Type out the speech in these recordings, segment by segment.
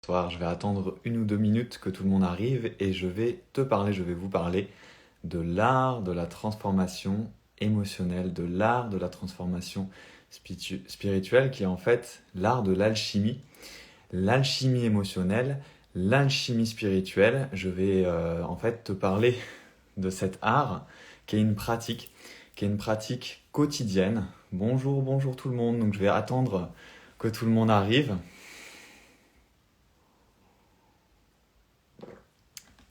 Soir, je vais attendre 1 ou 2 minutes que tout le monde arrive et je vais vous parler de l'art de la transformation émotionnelle, de l'art de la transformation spirituelle qui est en fait l'art de l'alchimie émotionnelle, l'alchimie spirituelle. Je vais en fait te parler de cet art qui est une pratique quotidienne. Bonjour tout le monde, donc je vais attendre que tout le monde arrive.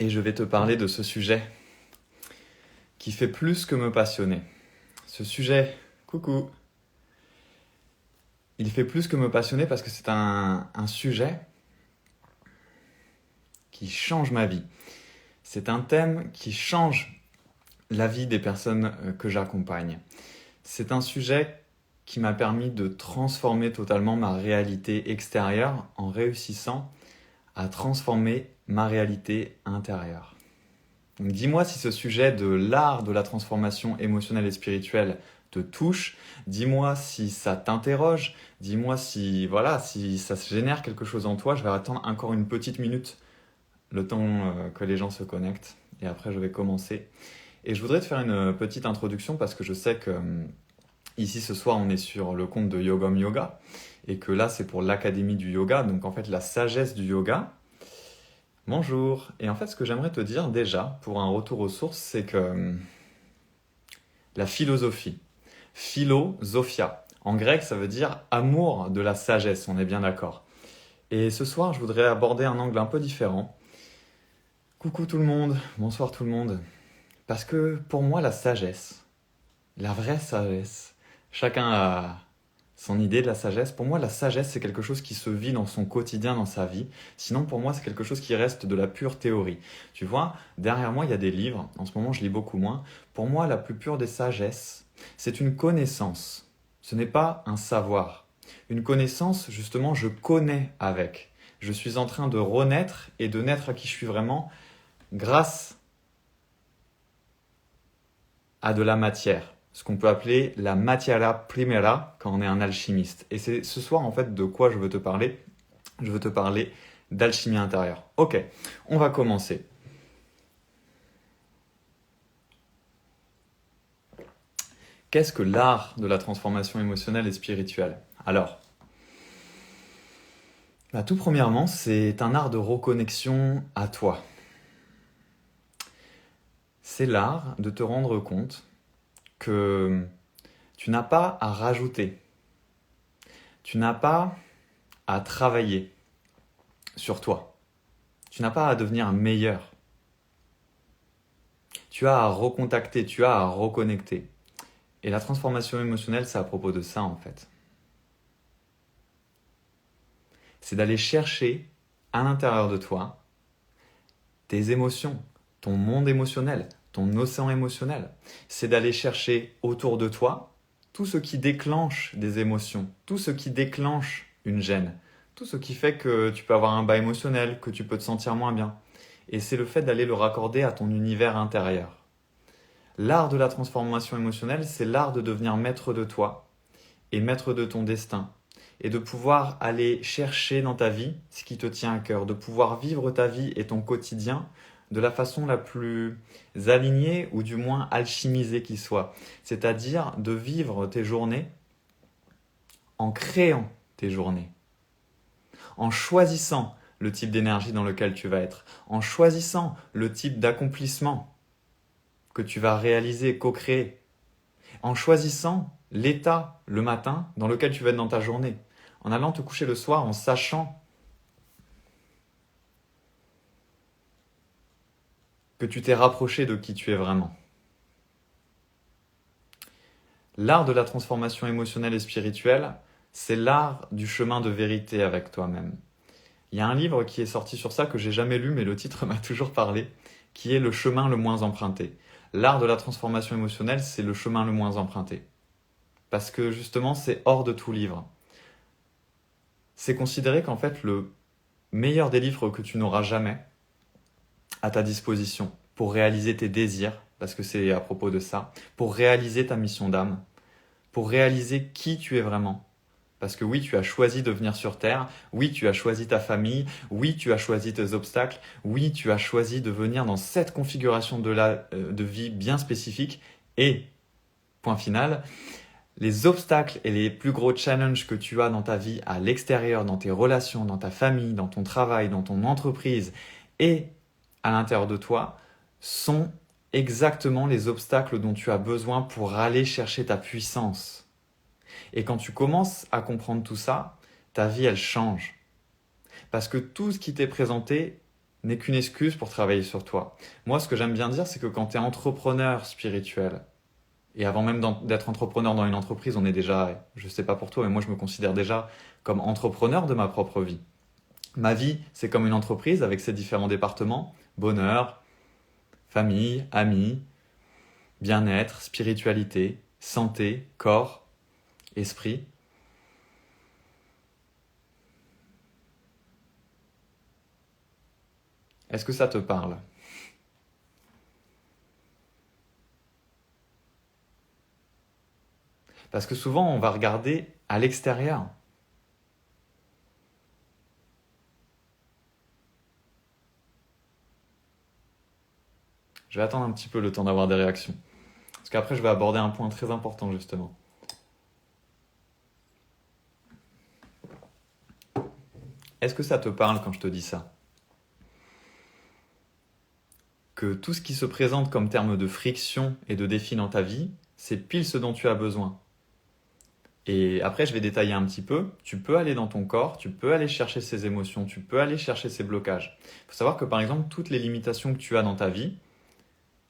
Et je vais te parler de ce sujet qui fait plus que me passionner. Ce sujet, coucou, il fait plus que me passionner parce que c'est un sujet qui change ma vie. C'est un thème qui change la vie des personnes que j'accompagne. C'est un sujet qui m'a permis de transformer totalement ma réalité extérieure en réussissant à transformer ma réalité intérieure. Donc dis-moi si ce sujet de l'art de la transformation émotionnelle et spirituelle te touche, dis-moi si ça t'interroge, dis-moi si ça se génère quelque chose en toi. Je vais attendre encore une petite minute, le temps que les gens se connectent, et après je vais commencer. Et je voudrais te faire une petite introduction parce que je sais que ici ce soir on est sur le compte de Yogam Yoga, et que là c'est pour l'académie du yoga, donc en fait la sagesse du yoga. Bonjour. Et en fait, ce que j'aimerais te dire déjà, pour un retour aux sources, c'est que la philosophia, en grec, ça veut dire amour de la sagesse, on est bien d'accord. Et ce soir, je voudrais aborder un angle un peu différent. Coucou tout le monde, bonsoir tout le monde. Parce que pour moi, la sagesse, la vraie sagesse, chacun a son idée de la sagesse. Pour moi, la sagesse, c'est quelque chose qui se vit dans son quotidien, dans sa vie. Sinon, pour moi, c'est quelque chose qui reste de la pure théorie. Tu vois, derrière moi, il y a des livres. En ce moment, je lis beaucoup moins. Pour moi, la plus pure des sagesses, c'est une connaissance. Ce n'est pas un savoir. Une connaissance, justement, je connais avec. Je suis en train de renaître et de naître à qui je suis vraiment grâce à de la matière. Ce qu'on peut appeler la materia primera quand on est un alchimiste. Et c'est ce soir en fait de quoi je veux te parler. Je veux te parler d'alchimie intérieure. Ok, on va commencer. Qu'est-ce que l'art de la transformation émotionnelle et spirituelle? Alors, tout premièrement, c'est un art de reconnexion à toi. C'est l'art de te rendre compte que tu n'as pas à rajouter, tu n'as pas à travailler sur toi, tu n'as pas à devenir meilleur. Tu as à recontacter, tu as à reconnecter. Et la transformation émotionnelle, c'est à propos de ça en fait. C'est d'aller chercher à l'intérieur de toi tes émotions, ton monde émotionnel, ton océan émotionnel. C'est d'aller chercher autour de toi tout ce qui déclenche des émotions, tout ce qui déclenche une gêne, tout ce qui fait que tu peux avoir un bas émotionnel, que tu peux te sentir moins bien. Et c'est le fait d'aller le raccorder à ton univers intérieur. L'art de la transformation émotionnelle, c'est l'art de devenir maître de toi et maître de ton destin. Et de pouvoir aller chercher dans ta vie ce qui te tient à cœur, de pouvoir vivre ta vie et ton quotidien de la façon la plus alignée ou du moins alchimisée qui soit. C'est-à-dire de vivre tes journées en créant tes journées, en choisissant le type d'énergie dans lequel tu vas être, en choisissant le type d'accomplissement que tu vas réaliser, co-créer, en choisissant l'état le matin dans lequel tu vas être dans ta journée, en allant te coucher le soir en sachant que tu t'es rapproché de qui tu es vraiment. L'art de la transformation émotionnelle et spirituelle, c'est l'art du chemin de vérité avec toi-même. Il y a un livre qui est sorti sur ça que j'ai jamais lu, mais le titre m'a toujours parlé, qui est Le chemin le moins emprunté. L'art de la transformation émotionnelle, c'est le chemin le moins emprunté. Parce que justement, c'est hors de tout livre. C'est considéré qu'en fait, le meilleur des livres que tu n'auras jamais à ta disposition pour réaliser tes désirs, parce que c'est à propos de ça, pour réaliser ta mission d'âme, pour réaliser qui tu es vraiment, Parce que oui, tu as choisi de venir sur Terre, oui, tu as choisi ta famille, oui, tu as choisi tes obstacles, oui, tu as choisi de venir dans cette configuration de vie bien spécifique. Et, point final, les obstacles et les plus gros challenges que tu as dans ta vie à l'extérieur, dans tes relations, dans ta famille, dans ton travail, dans ton entreprise et à l'intérieur de toi, sont exactement les obstacles dont tu as besoin pour aller chercher ta puissance. Et quand tu commences à comprendre tout ça, ta vie, elle change. Parce que tout ce qui t'est présenté n'est qu'une excuse pour travailler sur toi. Moi, ce que j'aime bien dire, c'est que quand tu es entrepreneur spirituel, et avant même d'être entrepreneur dans une entreprise, on est déjà, je sais pas pour toi, mais moi je me considère déjà comme entrepreneur de ma propre vie. Ma vie, c'est comme une entreprise avec ses différents départements, bonheur, famille, amis, bien-être, spiritualité, santé, corps, esprit. Est-ce que ça te parle? Parce que souvent, on va regarder à l'extérieur. Je vais attendre un petit peu le temps d'avoir des réactions. Parce qu'après, je vais aborder un point très important, justement. Est-ce que ça te parle quand je te dis ça? Que tout ce qui se présente comme terme de friction et de défi dans ta vie, c'est pile ce dont tu as besoin. Et après, je vais détailler un petit peu. Tu peux aller dans ton corps, tu peux aller chercher ces émotions, tu peux aller chercher ces blocages. Il faut savoir que par exemple, toutes les limitations que tu as dans ta vie,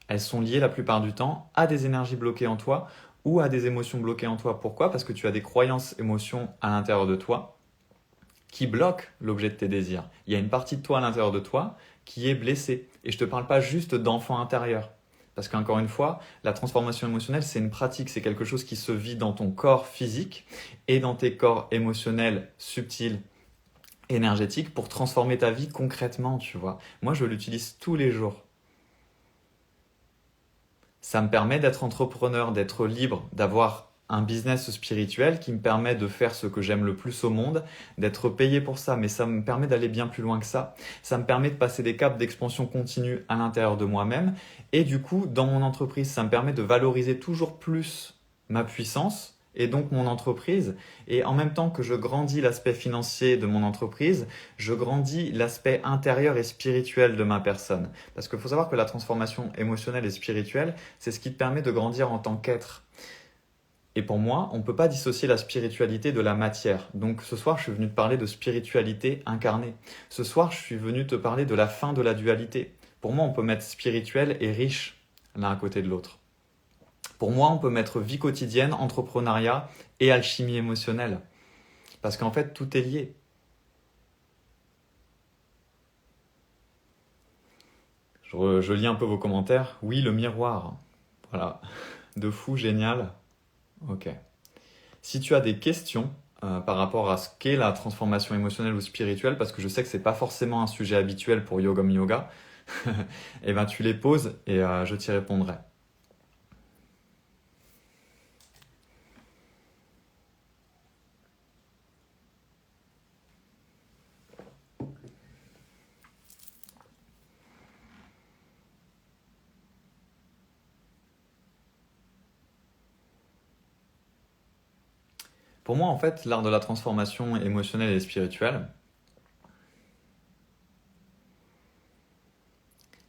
elles sont liées la plupart du temps à des énergies bloquées en toi ou à des émotions bloquées en toi. Pourquoi? Parce que tu as des croyances, émotions à l'intérieur de toi qui bloquent l'objet de tes désirs. Il y a une partie de toi à l'intérieur de toi qui est blessée. Et je ne te parle pas juste d'enfant intérieur. Parce qu'encore une fois, la transformation émotionnelle, c'est une pratique, c'est quelque chose qui se vit dans ton corps physique et dans tes corps émotionnels, subtils, énergétiques, pour transformer ta vie concrètement, tu vois. Moi, je l'utilise tous les jours. Ça me permet d'être entrepreneur, d'être libre, d'avoir un business spirituel qui me permet de faire ce que j'aime le plus au monde, d'être payé pour ça, mais ça me permet d'aller bien plus loin que ça. Ça me permet de passer des caps d'expansion continue à l'intérieur de moi-même. Et du coup, dans mon entreprise, ça me permet de valoriser toujours plus ma puissance et donc mon entreprise. Et en même temps que je grandis l'aspect financier de mon entreprise, je grandis l'aspect intérieur et spirituel de ma personne. Parce qu'il faut savoir que la transformation émotionnelle et spirituelle, c'est ce qui te permet de grandir en tant qu'être. Et pour moi, on ne peut pas dissocier la spiritualité de la matière. Donc ce soir, je suis venu te parler de spiritualité incarnée. Ce soir, je suis venu te parler de la fin de la dualité. Pour moi, on peut mettre spirituel et riche l'un à côté de l'autre. Pour moi, on peut mettre vie quotidienne, entrepreneuriat et alchimie émotionnelle. Parce qu'en fait, tout est lié. Je lis un peu vos commentaires. Oui, le miroir. Voilà. De fou, génial. Ok. Si tu as des questions par rapport à ce qu'est la transformation émotionnelle ou spirituelle, parce que je sais que c'est pas forcément un sujet habituel pour Yogam Yoga, et ben tu les poses et je t'y répondrai. Pour moi, en fait, l'art de la transformation émotionnelle et spirituelle,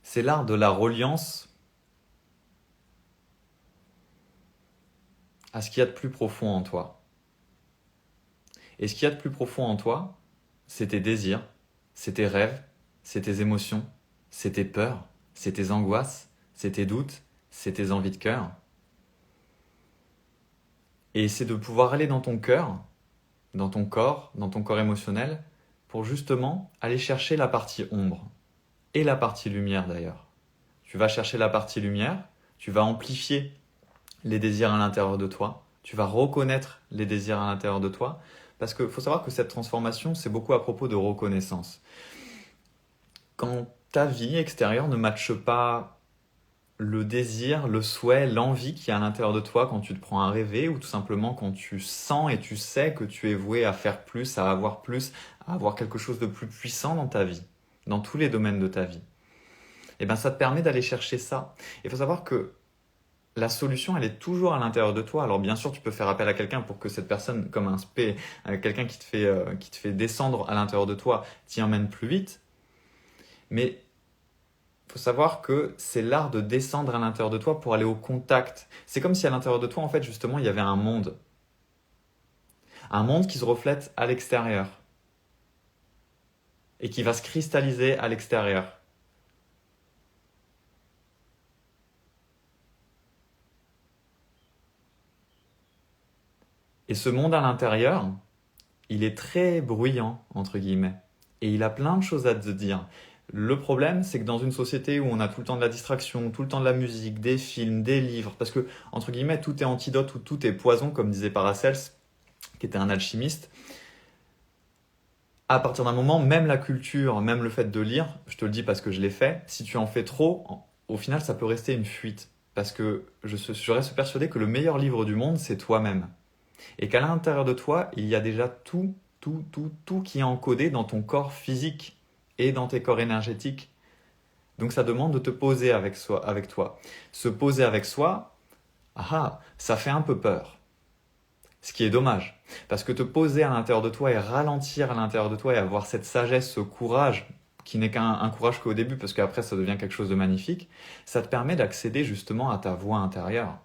c'est l'art de la reliance à ce qu'il y a de plus profond en toi. Et ce qu'il y a de plus profond en toi, c'est tes désirs, c'est tes rêves, c'est tes émotions, c'est tes peurs, c'est tes angoisses, c'est tes doutes, c'est tes envies de cœur. Et c'est de pouvoir aller dans ton cœur, dans ton corps émotionnel, pour justement aller chercher la partie ombre et la partie lumière d'ailleurs. Tu vas chercher la partie lumière, tu vas amplifier les désirs à l'intérieur de toi, tu vas reconnaître les désirs à l'intérieur de toi, parce qu'il faut savoir que cette transformation, c'est beaucoup à propos de reconnaissance. Quand ta vie extérieure ne matche pas le désir, le souhait, l'envie qu'il y a à l'intérieur de toi quand tu te prends à rêver ou tout simplement quand tu sens et tu sais que tu es voué à faire plus, à avoir quelque chose de plus puissant dans ta vie, dans tous les domaines de ta vie. Et bien ça te permet d'aller chercher ça. Il faut savoir que la solution, elle est toujours à l'intérieur de toi. Alors bien sûr, tu peux faire appel à quelqu'un pour que cette personne, comme un spé, quelqu'un qui te fait descendre à l'intérieur de toi, t'y emmène plus vite. Mais il faut savoir que c'est l'art de descendre à l'intérieur de toi pour aller au contact. C'est comme si à l'intérieur de toi, en fait, justement, il y avait un monde. Un monde qui se reflète à l'extérieur. Et qui va se cristalliser à l'extérieur. Et ce monde à l'intérieur, il est très bruyant, entre guillemets. Et il a plein de choses à te dire. Le problème, c'est que dans une société où on a tout le temps de la distraction, tout le temps de la musique, des films, des livres, parce que, entre guillemets, tout est antidote ou tout est poison, comme disait Paracels, qui était un alchimiste, à partir d'un moment, même la culture, même le fait de lire, je te le dis parce que je l'ai fait, si tu en fais trop, au final, ça peut rester une fuite. Parce que je reste persuadé que le meilleur livre du monde, c'est toi-même. Et qu'à l'intérieur de toi, il y a déjà tout qui est encodé dans ton corps physique et dans tes corps énergétiques. Donc ça demande de te poser avec toi. Se poser avec soi, ça fait un peu peur. Ce qui est dommage. Parce que te poser à l'intérieur de toi et ralentir à l'intérieur de toi et avoir cette sagesse, ce courage, qui n'est qu'un courage qu'au début, parce qu'après ça devient quelque chose de magnifique, ça te permet d'accéder justement à ta voix intérieure.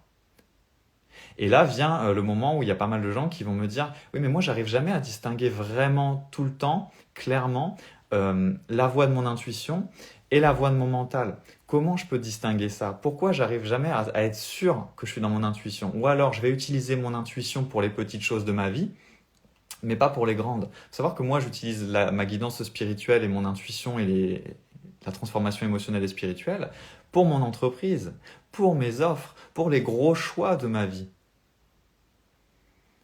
Et là vient le moment où il y a pas mal de gens qui vont me dire oui, mais moi j'arrive jamais à distinguer vraiment tout le temps, clairement, la voix de mon intuition et la voix de mon mental. Comment je peux distinguer ça? Pourquoi j'arrive jamais à être sûr que je suis dans mon intuition? Ou alors je vais utiliser mon intuition pour les petites choses de ma vie, mais pas pour les grandes. Faut savoir que moi j'utilise ma guidance spirituelle et mon intuition et la transformation émotionnelle et spirituelle pour mon entreprise, pour mes offres, pour les gros choix de ma vie.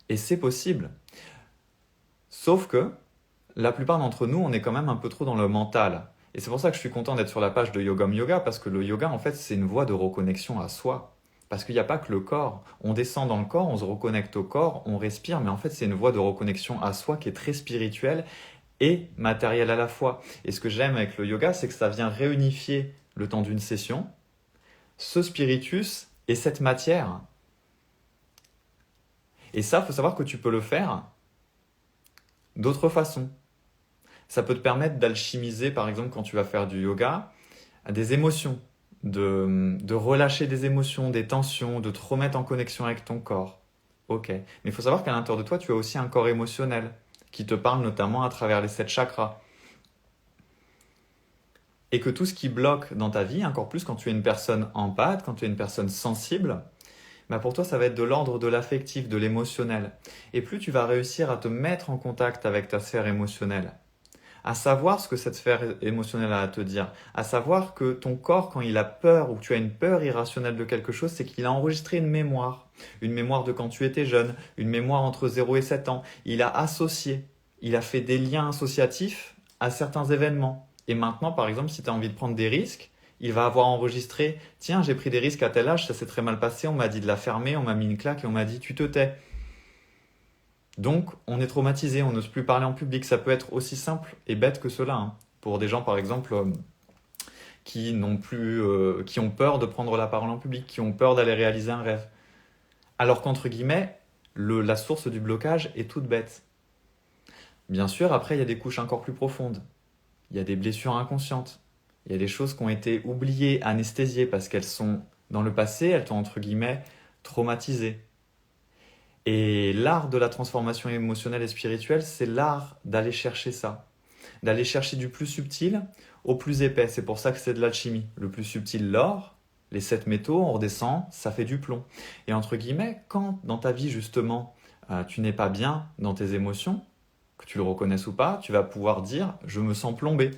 Et c'est possible. Sauf que la plupart d'entre nous, on est quand même un peu trop dans le mental. Et c'est pour ça que je suis content d'être sur la page de Yogam Yoga, parce que le yoga, en fait, c'est une voie de reconnexion à soi. Parce qu'il n'y a pas que le corps. On descend dans le corps, on se reconnecte au corps, on respire, mais en fait, c'est une voie de reconnexion à soi qui est très spirituelle et matérielle à la fois. Et ce que j'aime avec le yoga, c'est que ça vient réunifier le temps d'une session, ce spiritus et cette matière. Et ça, il faut savoir que tu peux le faire d'autres façons. Ça peut te permettre d'alchimiser, par exemple, quand tu vas faire du yoga, des émotions, de relâcher des émotions, des tensions, de te remettre en connexion avec ton corps. Ok. Mais il faut savoir qu'à l'intérieur de toi, tu as aussi un corps émotionnel qui te parle notamment à travers les 7 chakras. Et que tout ce qui bloque dans ta vie, encore plus quand tu es une personne empathe, quand tu es une personne sensible, bah pour toi, ça va être de l'ordre de l'affectif, de l'émotionnel. Et plus tu vas réussir à te mettre en contact avec ta sphère émotionnelle, à savoir ce que cette sphère émotionnelle a à te dire, à savoir que ton corps, quand il a peur ou que tu as une peur irrationnelle de quelque chose, c'est qu'il a enregistré une mémoire de quand tu étais jeune, une mémoire entre 0 et 7 ans. Il a associé, il a fait des liens associatifs à certains événements. Et maintenant, par exemple, si tu as envie de prendre des risques, il va avoir enregistré, tiens, j'ai pris des risques à tel âge, ça s'est très mal passé, on m'a dit de la fermer, on m'a mis une claque et on m'a dit tu te tais. Donc, on est traumatisé, on n'ose plus parler en public. Ça peut être aussi simple et bête que cela, hein. Pour des gens, par exemple, qui ont peur de prendre la parole en public, qui ont peur d'aller réaliser un rêve. Alors qu'entre guillemets, la source du blocage est toute bête. Bien sûr, après, il y a des couches encore plus profondes. Il y a des blessures inconscientes. Il y a des choses qui ont été oubliées, anesthésiées, parce qu'elles sont dans le passé, elles t'ont, entre guillemets, traumatisé. Et l'art de la transformation émotionnelle et spirituelle, c'est l'art d'aller chercher ça. D'aller chercher du plus subtil au plus épais. C'est pour ça que c'est de l'alchimie. Le plus subtil, l'or, les 7 métaux, on redescend, ça fait du plomb. Et entre guillemets, quand dans ta vie, justement, tu n'es pas bien dans tes émotions, que tu le reconnaisses ou pas, tu vas pouvoir dire « je me sens plombé ».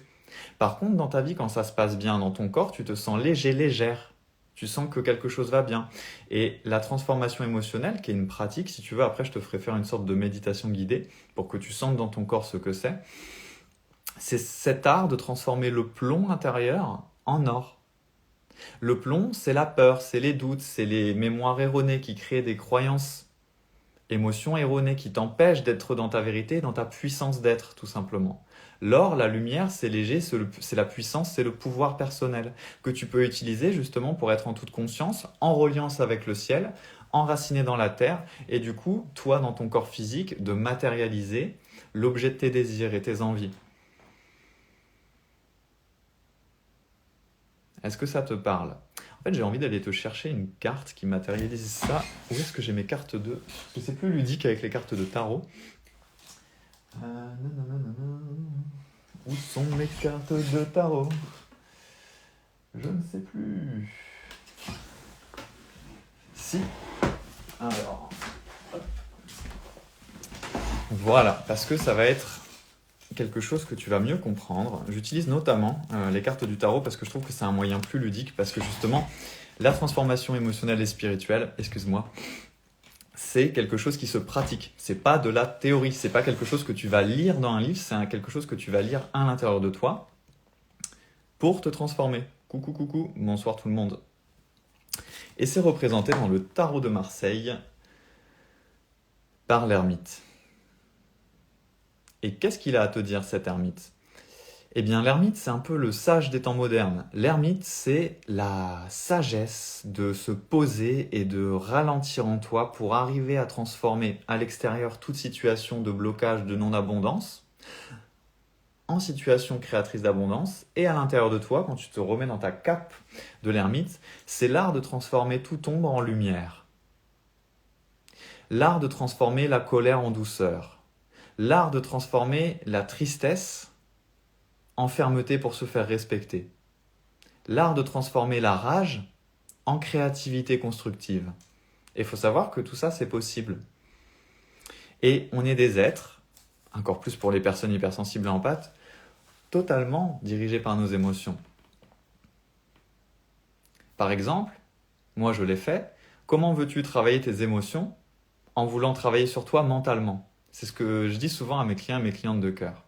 Par contre, dans ta vie, quand ça se passe bien dans ton corps, tu te sens léger, légère. Tu sens que quelque chose va bien. Et la transformation émotionnelle, qui est une pratique, si tu veux, après je te ferai faire une sorte de méditation guidée pour que tu sentes dans ton corps ce que c'est cet art de transformer le plomb intérieur en or. Le plomb, c'est la peur, c'est les doutes, c'est les mémoires erronées qui créent des croyances, émotions erronées qui t'empêchent d'être dans ta vérité, dans ta puissance d'être, tout simplement. L'or, la lumière, c'est léger, c'est la puissance, c'est le pouvoir personnel que tu peux utiliser justement pour être en toute conscience, en reliance avec le ciel, enraciné dans la terre, et du coup, toi, dans ton corps physique, de matérialiser l'objet de tes désirs et tes envies. Est-ce que ça te parle? En fait, j'ai envie d'aller te chercher une carte qui matérialise ça. Où est-ce que j'ai mes cartes de... Parce que c'est plus ludique avec les cartes de tarot. Où sont mes cartes de tarot? Je ne sais plus. Si. Alors. Voilà, parce que ça va être quelque chose que tu vas mieux comprendre. J'utilise notamment les cartes du tarot parce que je trouve que c'est un moyen plus ludique, parce que justement, la transformation émotionnelle et spirituelle, c'est quelque chose qui se pratique. C'est pas de la théorie, c'est pas quelque chose que tu vas lire dans un livre, c'est quelque chose que tu vas lire à l'intérieur de toi pour te transformer. Coucou, bonsoir tout le monde. Et c'est représenté dans le tarot de Marseille par l'ermite. Et qu'est-ce qu'il a à te dire, cet ermite? Eh bien, l'ermite, c'est un peu le sage des temps modernes. L'ermite, c'est la sagesse de se poser et de ralentir en toi pour arriver à transformer à l'extérieur toute situation de blocage, de non-abondance, en situation créatrice d'abondance, et à l'intérieur de toi, quand tu te remets dans ta cape de l'ermite, c'est l'art de transformer toute ombre en lumière. L'art de transformer la colère en douceur. L'art de transformer la tristesse en fermeté pour se faire respecter. L'art de transformer la rage en créativité constructive. Et il faut savoir que tout ça, c'est possible. Et on est des êtres, encore plus pour les personnes hypersensibles et empathes, totalement dirigés par nos émotions. Par exemple, moi je l'ai fait, comment veux-tu travailler tes émotions en voulant travailler sur toi mentalement? C'est ce que je dis souvent à mes clients et mes clientes de cœur.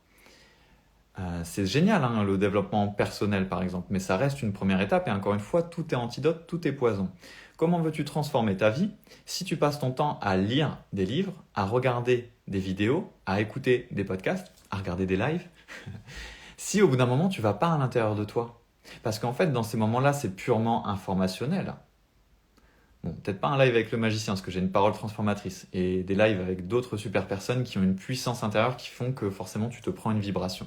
C'est génial, hein, le développement personnel par exemple, mais ça reste une première étape et encore une fois, tout est antidote, tout est poison. Comment veux-tu transformer ta vie si tu passes ton temps à lire des livres, à regarder des vidéos, à écouter des podcasts, à regarder des lives, si au bout d'un moment tu vas pas à l'intérieur de toi? Parce qu'en fait, dans ces moments-là, c'est purement informationnel. Bon, peut-être pas un live avec le magicien, parce que j'ai une parole transformatrice, et des lives avec d'autres super personnes qui ont une puissance intérieure qui font que forcément tu te prends une vibration.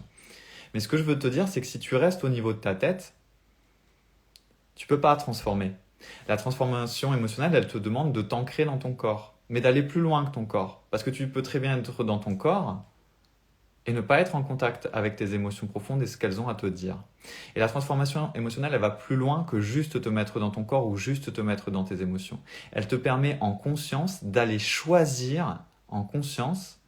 Mais ce que je veux te dire, c'est que si tu restes au niveau de ta tête, tu peux pas transformer. La transformation émotionnelle, elle te demande de t'ancrer dans ton corps, mais d'aller plus loin que ton corps. Parce que tu peux très bien être dans ton corps et ne pas être en contact avec tes émotions profondes et ce qu'elles ont à te dire. Et la transformation émotionnelle, elle va plus loin que juste te mettre dans ton corps ou juste te mettre dans tes émotions. Elle te permet en conscience d'aller choisir en conscience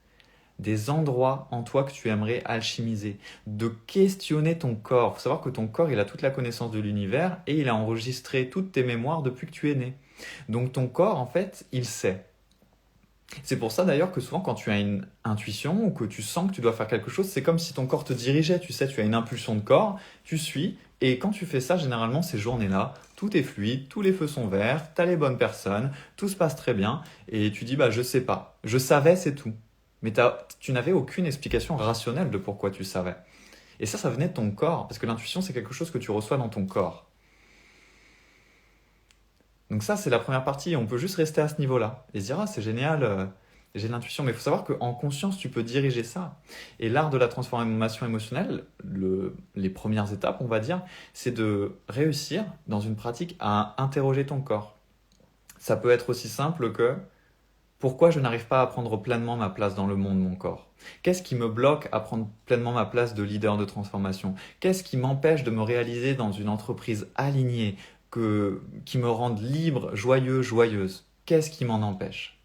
des endroits en toi que tu aimerais alchimiser, de questionner ton corps. Il faut savoir que ton corps, il a toute la connaissance de l'univers et il a enregistré toutes tes mémoires depuis que tu es né. Donc ton corps, en fait, il sait. C'est pour ça d'ailleurs que souvent quand tu as une intuition ou que tu sens que tu dois faire quelque chose, c'est comme si ton corps te dirigeait, tu sais, tu as une impulsion de corps, tu suis, et quand tu fais ça, généralement ces journées-là, tout est fluide, tous les feux sont verts, tu as les bonnes personnes, tout se passe très bien, et tu dis je sais pas, je savais, c'est tout. Mais tu n'avais aucune explication rationnelle de pourquoi tu savais. Et ça venait de ton corps, parce que l'intuition c'est quelque chose que tu reçois dans ton corps. Donc ça, c'est la première partie. On peut juste rester à ce niveau-là et se dire, c'est génial, j'ai l'intuition. Mais il faut savoir qu'en conscience, tu peux diriger ça. Et l'art de la transformation émotionnelle, les premières étapes, on va dire, c'est de réussir dans une pratique à interroger ton corps. Ça peut être aussi simple que, pourquoi je n'arrive pas à prendre pleinement ma place dans le monde, mon corps? Qu'est-ce qui me bloque à prendre pleinement ma place de leader de transformation? Qu'est-ce qui m'empêche de me réaliser dans une entreprise alignée, qui me rende libre, joyeux, joyeuse? Qu'est-ce qui m'en empêche?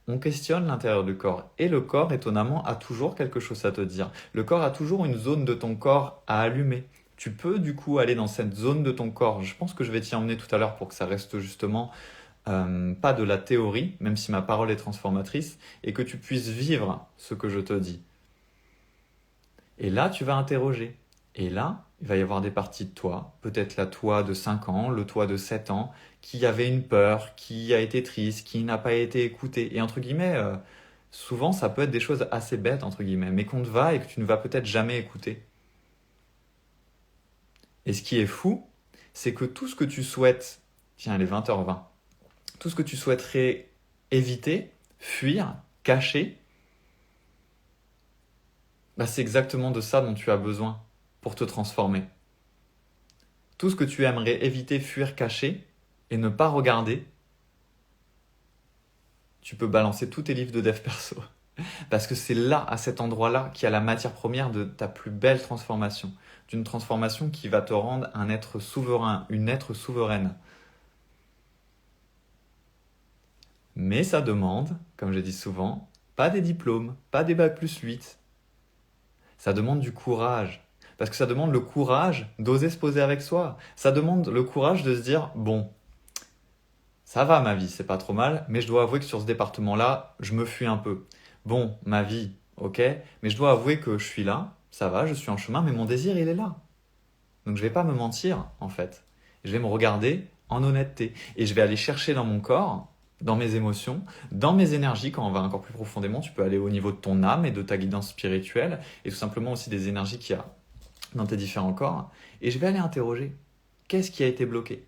On questionne l'intérieur du corps. Et le corps, étonnamment, a toujours quelque chose à te dire. Le corps a toujours une zone de ton corps à allumer. Tu peux du coup aller dans cette zone de ton corps. Je pense que je vais t'y emmener tout à l'heure pour que ça reste justement pas de la théorie, même si ma parole est transformatrice, et que tu puisses vivre ce que je te dis. Et là, tu vas interroger. Et là, il va y avoir des parties de toi, peut-être la toi de 5 ans, le toi de 7 ans, qui avait une peur, qui a été triste, qui n'a pas été écouté. Et entre guillemets, souvent ça peut être des choses assez bêtes, entre guillemets, mais qu'on te va et que tu ne vas peut-être jamais écouter. Et ce qui est fou, c'est que tout ce que tu souhaites, tiens, il est 20h20, tout ce que tu souhaiterais éviter, fuir, cacher, bah c'est exactement de ça dont tu as besoin pour te transformer. Tout ce que tu aimerais éviter, fuir, cacher et ne pas regarder, tu peux balancer tous tes livres de dev perso. Parce que c'est là, à cet endroit-là, qu'il y a la matière première de ta plus belle transformation. D'une transformation qui va te rendre un être souverain, une être souveraine. Mais ça demande, comme j'ai dit souvent, pas des diplômes, pas des bac+8. Ça demande du courage. Parce que ça demande le courage d'oser se poser avec soi. Ça demande le courage de se dire, bon, ça va ma vie, c'est pas trop mal, mais je dois avouer que sur ce département-là, je me fuis un peu. Bon, ma vie, ok, mais je dois avouer que je suis là, ça va, je suis en chemin, mais mon désir, il est là. Donc je vais pas me mentir, en fait. Je vais me regarder en honnêteté. Et je vais aller chercher dans mon corps, dans mes émotions, dans mes énergies, quand on va encore plus profondément, tu peux aller au niveau de ton âme et de ta guidance spirituelle, et tout simplement aussi des énergies qu'il y a dans tes différents corps, et je vais aller interroger. Qu'est-ce qui a été bloqué?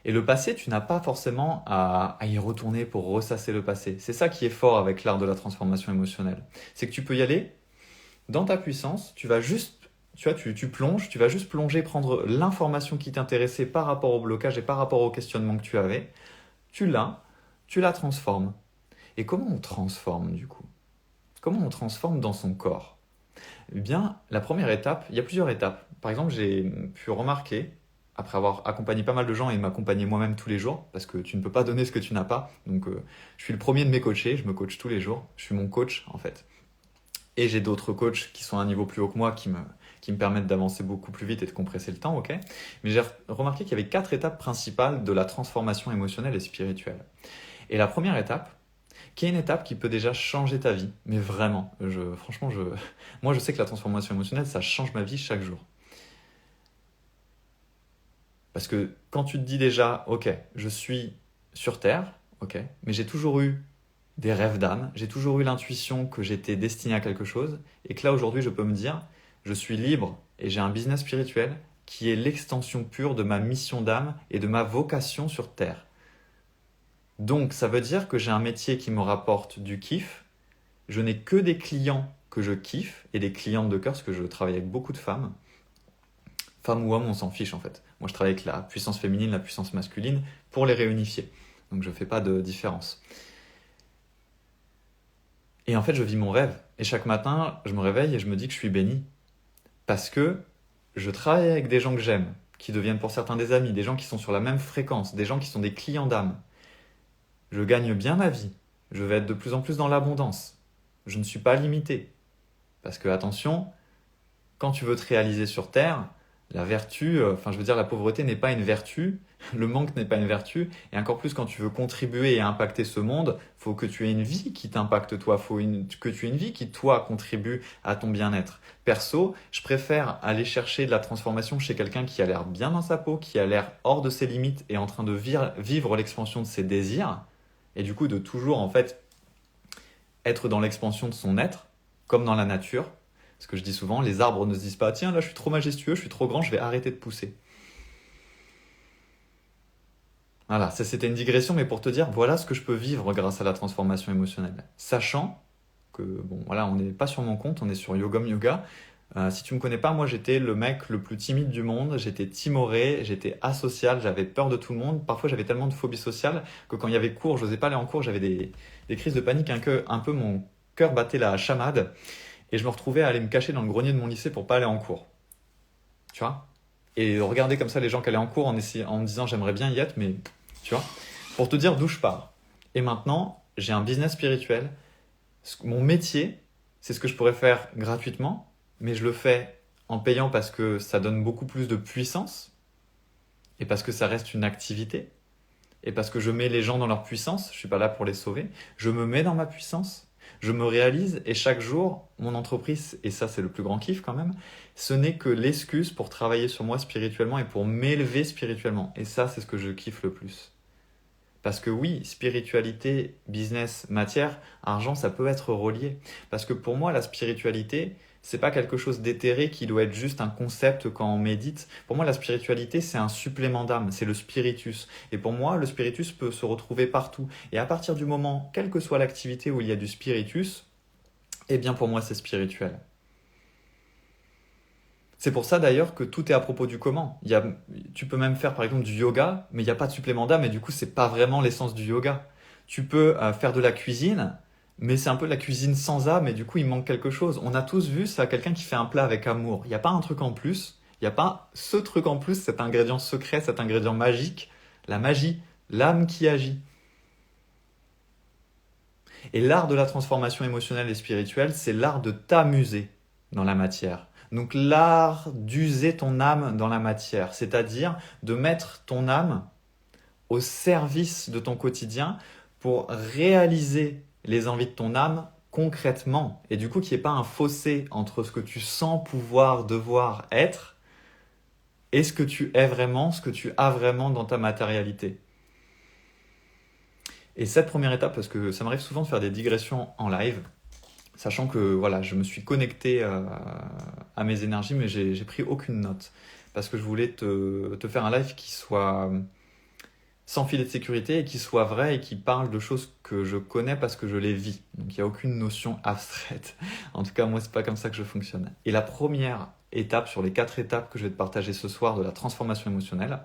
Et le passé, tu n'as pas forcément à y retourner pour ressasser le passé. C'est ça qui est fort avec l'art de la transformation émotionnelle. C'est que tu peux y aller dans ta puissance, tu vas juste, tu vois, tu plonges, tu vas juste plonger, prendre l'information qui t'intéressait par rapport au blocage et par rapport au questionnement que tu avais, tu la transformes. Et comment on transforme du coup? Comment on transforme dans son corps? Eh bien, la première étape, il y a plusieurs étapes. Par exemple, j'ai pu remarquer, après avoir accompagné pas mal de gens et m'accompagner moi-même tous les jours, parce que tu ne peux pas donner ce que tu n'as pas. Donc, je suis le premier de mes coachés, je me coach tous les jours. Je suis mon coach, en fait. Et j'ai d'autres coachs qui sont à un niveau plus haut que moi, qui me permettent d'avancer beaucoup plus vite et de compresser le temps, ok? Mais j'ai remarqué qu'il y avait 4 étapes principales de la transformation émotionnelle et spirituelle. Et la première étape, qui est une étape qui peut déjà changer ta vie, mais vraiment, franchement, moi je sais que la transformation émotionnelle, ça change ma vie chaque jour. Parce que quand tu te dis déjà, ok, je suis sur Terre, ok, mais j'ai toujours eu des rêves d'âme, j'ai toujours eu l'intuition que j'étais destiné à quelque chose, et que là aujourd'hui je peux me dire, je suis libre et j'ai un business spirituel qui est l'extension pure de ma mission d'âme et de ma vocation sur Terre. Donc ça veut dire que j'ai un métier qui me rapporte du kiff, je n'ai que des clients que je kiffe, et des clientes de cœur, parce que je travaille avec beaucoup de femmes. Femmes ou hommes, on s'en fiche en fait. Moi je travaille avec la puissance féminine, la puissance masculine, pour les réunifier. Donc je ne fais pas de différence. Et en fait je vis mon rêve. Et chaque matin, je me réveille et je me dis que je suis béni. Parce que je travaille avec des gens que j'aime, qui deviennent pour certains des amis, des gens qui sont sur la même fréquence, des gens qui sont des clients d'âme. Je gagne bien ma vie. Je vais être de plus en plus dans l'abondance. Je ne suis pas limité. Parce que attention, quand tu veux te réaliser sur Terre, la vertu, enfin je veux dire la pauvreté n'est pas une vertu, le manque n'est pas une vertu, et encore plus quand tu veux contribuer et impacter ce monde, faut que tu aies une vie qui t'impacte toi, que tu aies une vie qui toi contribue à ton bien-être. Perso, je préfère aller chercher de la transformation chez quelqu'un qui a l'air bien dans sa peau, qui a l'air hors de ses limites et en train de vivre l'expansion de ses désirs, et du coup de toujours en fait être dans l'expansion de son être, comme dans la nature. Parce que je dis souvent, les arbres ne se disent pas « Tiens, là, je suis trop majestueux, je suis trop grand, je vais arrêter de pousser. » Voilà, ça c'était une digression, mais pour te dire, voilà ce que je peux vivre grâce à la transformation émotionnelle. Sachant que, bon, voilà, on n'est pas sur mon compte, on est sur Yogom Yoga. Si tu me connais pas, moi j'étais le mec le plus timide du monde, j'étais timoré, j'étais asocial, j'avais peur de tout le monde. Parfois j'avais tellement de phobie sociale que quand il y avait cours, je n'osais pas aller en cours, j'avais des crises de panique, un peu mon cœur battait la chamade. Et je me retrouvais à aller me cacher dans le grenier de mon lycée pour pas aller en cours. Tu vois? Et regarder comme ça les gens qui allaient en cours en me disant j'aimerais bien y être, mais tu vois? Pour te dire d'où je pars. Et maintenant, j'ai un business spirituel. Mon métier, c'est ce que je pourrais faire gratuitement, mais je le fais en payant parce que ça donne beaucoup plus de puissance, et parce que ça reste une activité, et parce que je mets les gens dans leur puissance. Je suis pas là pour les sauver. Je me mets dans ma puissance. Je me réalise et chaque jour, mon entreprise, et ça c'est le plus grand kiff quand même, ce n'est que l'excuse pour travailler sur moi spirituellement et pour m'élever spirituellement. Et ça, c'est ce que je kiffe le plus. Parce que oui, spiritualité, business, matière, argent, ça peut être relié. Parce que pour moi, la spiritualité, c'est pas quelque chose d'éthéré qui doit être juste un concept quand on médite. Pour moi, la spiritualité, c'est un supplément d'âme, c'est le spiritus. Et pour moi, le spiritus peut se retrouver partout. Et à partir du moment, quelle que soit l'activité où il y a du spiritus, eh bien pour moi, c'est spirituel. C'est pour ça d'ailleurs que tout est à propos du comment. Tu peux même faire par exemple du yoga, mais il n'y a pas de supplément d'âme et du coup c'est pas vraiment l'essence du yoga. Tu peux faire de la cuisine, mais c'est un peu de la cuisine sans âme et du coup il manque quelque chose. On a tous vu ça, quelqu'un qui fait un plat avec amour. Il n'y a pas un truc en plus, il n'y a pas ce truc en plus, cet ingrédient secret, cet ingrédient magique, la magie, l'âme qui agit. Et l'art de la transformation émotionnelle et spirituelle, c'est l'art de t'amuser dans la matière. Donc l'art d'user ton âme dans la matière, c'est-à-dire de mettre ton âme au service de ton quotidien pour réaliser les envies de ton âme concrètement. Et du coup, qu'il n'y ait pas un fossé entre ce que tu sens pouvoir, devoir être et ce que tu es vraiment, ce que tu as vraiment dans ta matérialité. Et cette première étape, parce que ça m'arrive souvent de faire des digressions en live, sachant que voilà, je me suis connecté à mes énergies, mais j'ai pris aucune note. Parce que je voulais te faire un live qui soit sans filet de sécurité et qui soit vrai et qui parle de choses que je connais parce que je les vis. Donc il n'y a aucune notion abstraite. En tout cas, moi, c'est pas comme ça que je fonctionne. Et la première étape sur les 4 étapes que je vais te partager ce soir de la transformation émotionnelle,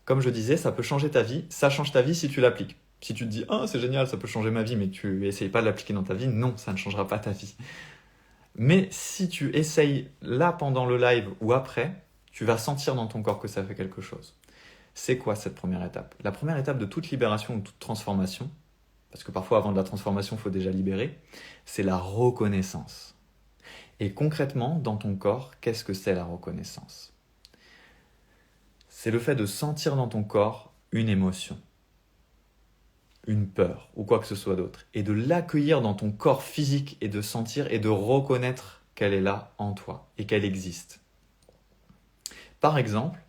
comme je disais, ça peut changer ta vie. Ça change ta vie si tu l'appliques. Si tu te dis « Ah, c'est génial, ça peut changer ma vie », mais tu n'essayes pas de l'appliquer dans ta vie, non, ça ne changera pas ta vie. Mais si tu essayes là pendant le live ou après, tu vas sentir dans ton corps que ça fait quelque chose. C'est quoi cette première étape? La première étape de toute libération ou toute transformation, parce que parfois avant de la transformation, il faut déjà libérer, c'est la reconnaissance. Et concrètement, dans ton corps, qu'est-ce que c'est la reconnaissance? C'est le fait de sentir dans ton corps une émotion, une peur ou quoi que ce soit d'autre, et de l'accueillir dans ton corps physique et de sentir et de reconnaître qu'elle est là en toi et qu'elle existe. Par exemple,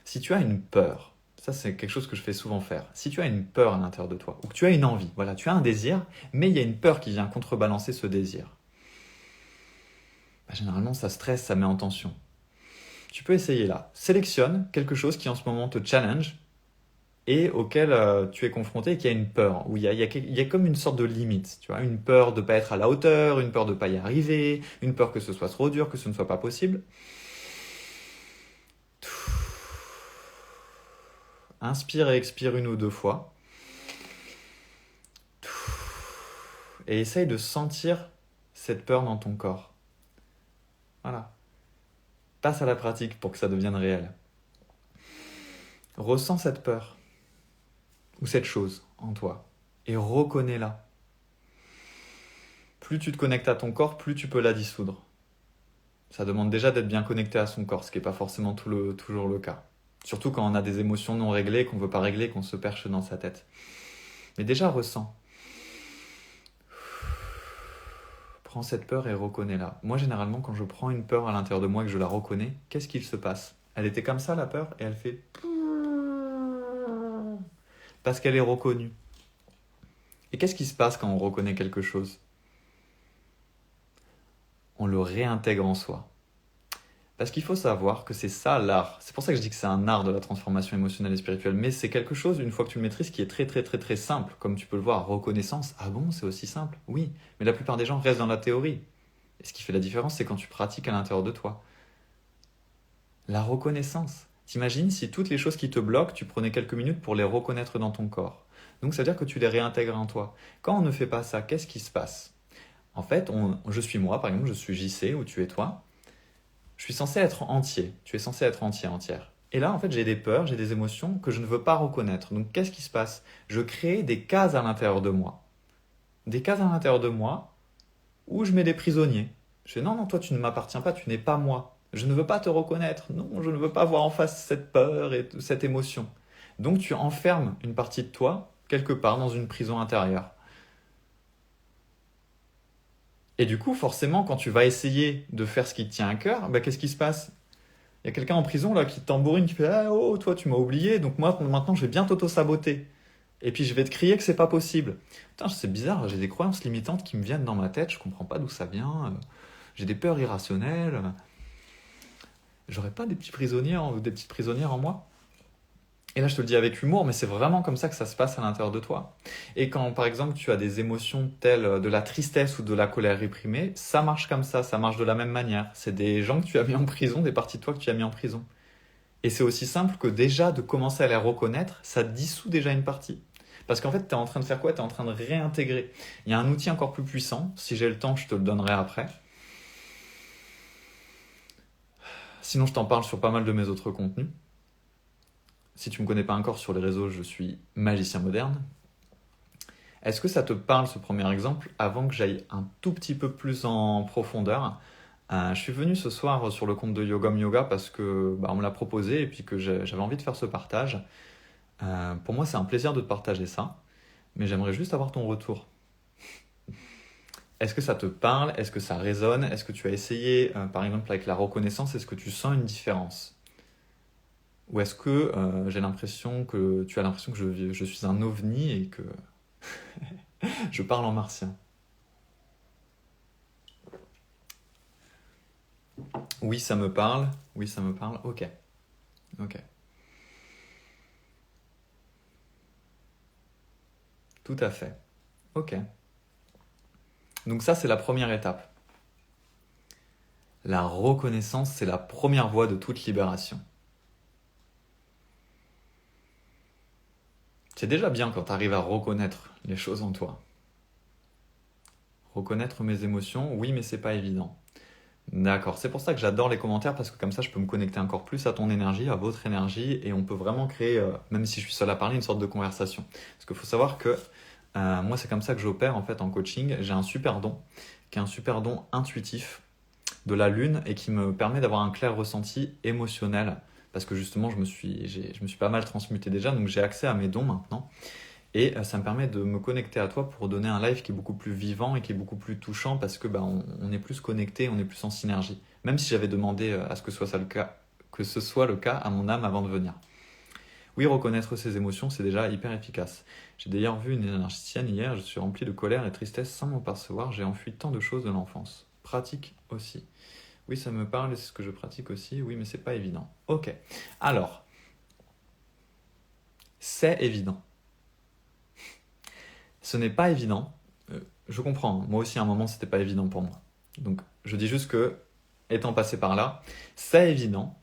si tu as une peur, ça c'est quelque chose que je fais souvent faire, si tu as une peur à l'intérieur de toi, ou que tu as une envie, voilà, tu as un désir, mais il y a une peur qui vient contrebalancer ce désir. Généralement ça stresse, ça met en tension. Tu peux essayer là, sélectionne quelque chose qui en ce moment te challenge, et auquel tu es confronté et qui a une peur, où il y a comme une sorte de limite, tu vois, une peur de ne pas être à la hauteur, une peur de ne pas y arriver, une peur que ce soit trop dur, que ce ne soit pas possible. Inspire et expire 1 ou 2 fois. Et essaye de sentir cette peur dans ton corps. Voilà. Passe à la pratique pour que ça devienne réel. Ressens cette peur. Ou cette chose en toi, et reconnais-la. Plus tu te connectes à ton corps, plus tu peux la dissoudre. Ça demande déjà d'être bien connecté à son corps, ce qui n'est pas forcément toujours le cas. Surtout quand on a des émotions non réglées, qu'on ne veut pas régler, qu'on se perche dans sa tête. Mais déjà, ressens. Prends cette peur et reconnais-la. Moi, généralement, quand je prends une peur à l'intérieur de moi et que je la reconnais, qu'est-ce qu'il se passe? Elle était comme ça, la peur, et elle fait... Parce qu'elle est reconnue. Et qu'est-ce qui se passe quand on reconnaît quelque chose? On le réintègre en soi. Parce qu'il faut savoir que c'est ça l'art. C'est pour ça que je dis que c'est un art de la transformation émotionnelle et spirituelle. Mais c'est quelque chose, une fois que tu le maîtrises, qui est très très très très simple. Comme tu peux le voir, reconnaissance. Ah bon, c'est aussi simple? Oui. Mais la plupart des gens restent dans la théorie. Et ce qui fait la différence, c'est quand tu pratiques à l'intérieur de toi. La reconnaissance. T'imagines si toutes les choses qui te bloquent, tu prenais quelques minutes pour les reconnaître dans ton corps. Donc ça veut dire que tu les réintègres en toi. Quand on ne fait pas ça, qu'est-ce qui se passe? En fait, je suis moi, par exemple, je suis JC ou tu es toi. Je suis censé être entier. Tu es censé être entier, entière. Et là, en fait, j'ai des peurs, j'ai des émotions que je ne veux pas reconnaître. Donc qu'est-ce qui se passe? Je crée des cases à l'intérieur de moi. Des cases à l'intérieur de moi où je mets des prisonniers. Je fais non, toi tu ne m'appartiens pas, tu n'es pas moi. Je ne veux pas te reconnaître. Non, je ne veux pas voir en face cette peur et cette émotion. Donc tu enfermes une partie de toi quelque part dans une prison intérieure. Et du coup, forcément, quand tu vas essayer de faire ce qui te tient à cœur, bah, qu'est-ce qui se passe? Il y a quelqu'un en prison là qui te tambourine, qui fait ah, oh, toi, tu m'as oublié, donc moi, maintenant, je vais bien t'auto-saboter. Et puis, je vais te crier que c'est pas possible. Putain, c'est bizarre, j'ai des croyances limitantes qui me viennent dans ma tête, je comprends pas d'où ça vient. J'ai des peurs irrationnelles. J'aurais pas des petits prisonniers ou des petites prisonnières en moi? Et là, je te le dis avec humour, mais c'est vraiment comme ça que ça se passe à l'intérieur de toi. Et quand, par exemple, tu as des émotions telles de la tristesse ou de la colère réprimée, ça marche comme ça marche de la même manière. C'est des gens que tu as mis en prison, des parties de toi que tu as mis en prison. Et c'est aussi simple que déjà de commencer à les reconnaître, ça dissout déjà une partie. Parce qu'en fait, tu es en train de faire quoi? Tu es en train de réintégrer. Il y a un outil encore plus puissant. Si j'ai le temps, je te le donnerai après. Sinon, je t'en parle sur pas mal de mes autres contenus. Si tu ne me connais pas encore sur les réseaux, je suis magicien moderne. Est-ce que ça te parle ce premier exemple avant que j'aille un tout petit peu plus en profondeur? Je suis venu ce soir sur le compte de Yogam Yoga parce que on me l'a proposé et puis que j'avais envie de faire ce partage. Pour moi, c'est un plaisir de te partager ça, mais j'aimerais juste avoir ton retour. Est-ce que ça te parle? Est-ce que ça résonne? Est-ce que tu as essayé, par exemple, avec la reconnaissance, est-ce que tu sens une différence? Ou est-ce que j'ai l'impression que tu as l'impression que je suis un ovni et que je parle en martien? Oui, ça me parle. Oui, ça me parle. Ok. Ok. Tout à fait. Ok. Donc ça, c'est la première étape. La reconnaissance, c'est la première voie de toute libération. C'est déjà bien quand tu arrives à reconnaître les choses en toi. Reconnaître mes émotions, oui, mais c'est pas évident. D'accord, c'est pour ça que j'adore les commentaires parce que comme ça je peux me connecter encore plus à ton énergie, à votre énergie et on peut vraiment créer, même si je suis seul à parler, une sorte de conversation. Parce qu'il faut savoir que moi c'est comme ça que j'opère en fait en coaching. J'ai un super don, qui est un super don intuitif de la lune et qui me permet d'avoir un clair ressenti émotionnel parce que justement je me suis pas mal transmuté déjà donc j'ai accès à mes dons maintenant. Et ça me permet de me connecter à toi pour donner un live qui est beaucoup plus vivant et qui est beaucoup plus touchant parce que on est plus connecté, on est plus en synergie. Même si j'avais demandé à ce que ce soit le cas à mon âme avant de venir. Oui, reconnaître ses émotions, c'est déjà hyper efficace. J'ai d'ailleurs vu une énergéticienne hier, je suis rempli de colère et de tristesse sans m'en percevoir, j'ai enfui tant de choses de l'enfance. Pratique aussi. Oui, ça me parle et c'est ce que je pratique aussi, oui, mais c'est pas évident. Ok. Alors, c'est évident. Ce n'est pas évident. Je comprends. Moi aussi, à un moment, c'était pas évident pour moi. Donc, je dis juste que, étant passé par là, c'est évident.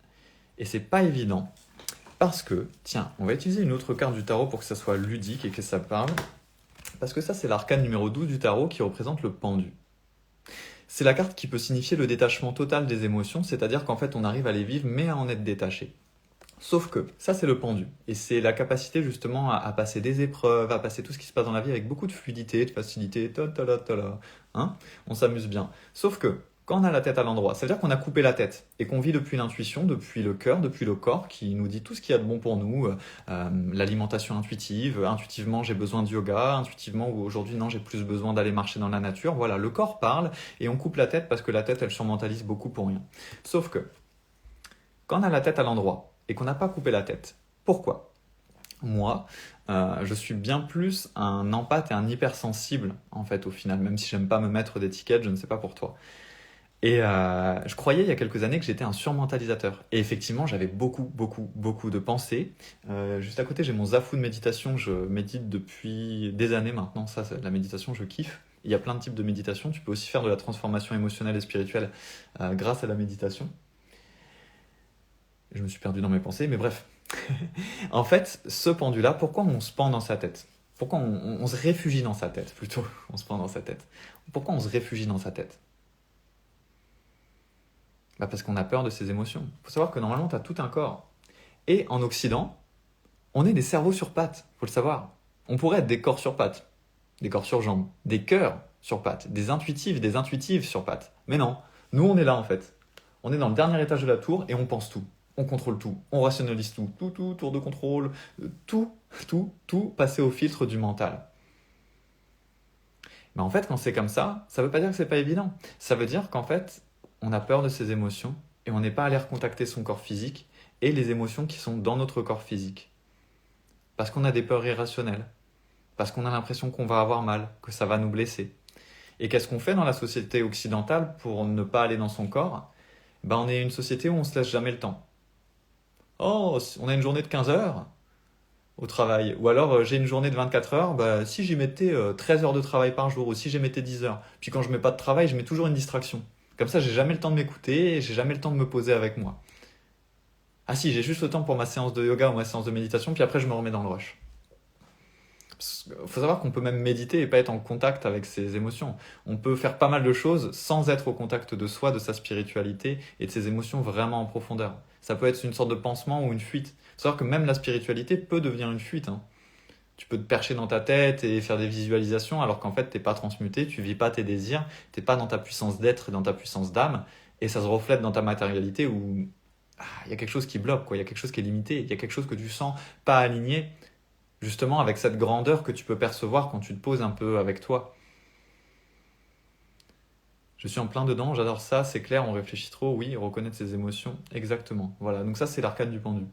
Et c'est pas évident parce que, tiens, on va utiliser une autre carte du tarot pour que ça soit ludique et que ça parle. Parce que ça, c'est l'arcane numéro 12 du tarot qui représente le pendu. C'est la carte qui peut signifier le détachement total des émotions, c'est-à-dire qu'en fait, on arrive à les vivre, mais à en être détaché. Sauf que ça, c'est le pendu. Et c'est la capacité justement à passer des épreuves, à passer tout ce qui se passe dans la vie avec beaucoup de fluidité, de facilité, hein, on s'amuse bien. Sauf que quand on a la tête à l'endroit, ça veut dire qu'on a coupé la tête et qu'on vit depuis l'intuition, depuis le cœur, depuis le corps qui nous dit tout ce qu'il y a de bon pour nous, l'alimentation intuitive, intuitivement j'ai besoin de yoga, intuitivement ou aujourd'hui non j'ai plus besoin d'aller marcher dans la nature. Voilà, le corps parle et on coupe la tête parce que la tête elle surmentalise beaucoup pour rien. Sauf que quand on a la tête à l'endroit, et qu'on n'a pas coupé la tête. Pourquoi? Moi, je suis bien plus un empathe et un hypersensible, en fait, au final, même si j'aime pas me mettre d'étiquette, je ne sais pas pour toi. Et je croyais il y a quelques années que j'étais un surmentalisateur. Et effectivement, j'avais beaucoup, beaucoup, beaucoup de pensées. Juste à côté, j'ai mon Zafou de méditation, je médite depuis des années maintenant, ça, la méditation, je kiffe. Il y a plein de types de méditation, tu peux aussi faire de la transformation émotionnelle et spirituelle grâce à la méditation. Je me suis perdu dans mes pensées, mais bref. En fait, ce pendu-là, pourquoi on se pend dans sa tête? Pourquoi on se réfugie dans sa tête, plutôt? On se pend dans sa tête. Pourquoi on se réfugie dans sa tête? Parce qu'on a peur de ses émotions. Il faut savoir que normalement, tu as tout un corps. Et en Occident, on est des cerveaux sur pattes, faut le savoir. On pourrait être des corps sur pattes, des corps sur jambes, des cœurs sur pattes, des intuitives sur pattes. Mais non, nous on est là en fait. On est dans le dernier étage de la tour et on pense tout. On contrôle tout, on rationalise tout, tour de contrôle, tout passer au filtre du mental. Mais en fait, quand c'est comme ça veut pas dire que c'est pas évident. Ça veut dire qu'en fait, on a peur de ses émotions et on n'est pas allé recontacter son corps physique et les émotions qui sont dans notre corps physique. Parce qu'on a des peurs irrationnelles. Parce qu'on a l'impression qu'on va avoir mal, que ça va nous blesser. Et qu'est-ce qu'on fait dans la société occidentale pour ne pas aller dans son corps? On est une société où on se laisse jamais le temps. Oh, on a une journée de 15 heures au travail. Ou alors j'ai une journée de 24 heures, si j'y mettais 13 heures de travail par jour ou si j'y mettais 10 heures. Puis quand je mets pas de travail, je mets toujours une distraction. Comme ça, j'ai jamais le temps de m'écouter, j'ai jamais le temps de me poser avec moi. Ah si, j'ai juste le temps pour ma séance de yoga ou ma séance de méditation, puis après je me remets dans le rush. Il faut savoir qu'on peut même méditer et pas être en contact avec ses émotions. On peut faire pas mal de choses sans être au contact de soi, de sa spiritualité et de ses émotions vraiment en profondeur. Ça peut être une sorte de pansement ou une fuite. Il faut savoir que même la spiritualité peut devenir une fuite. Tu peux te percher dans ta tête et faire des visualisations alors qu'en fait t'es pas transmuté, tu vis pas tes désirs, t'es pas dans ta puissance d'être et dans ta puissance d'âme et ça se reflète dans ta matérialité où il y a quelque chose qui bloque, quoi. Il y a quelque chose qui est limité, il y a quelque chose que tu sens pas aligné justement avec cette grandeur que tu peux percevoir quand tu te poses un peu avec toi. Je suis en plein dedans, j'adore ça, c'est clair, on réfléchit trop, oui, reconnaître ses émotions, exactement. Voilà, donc ça c'est l'arcade du pendu.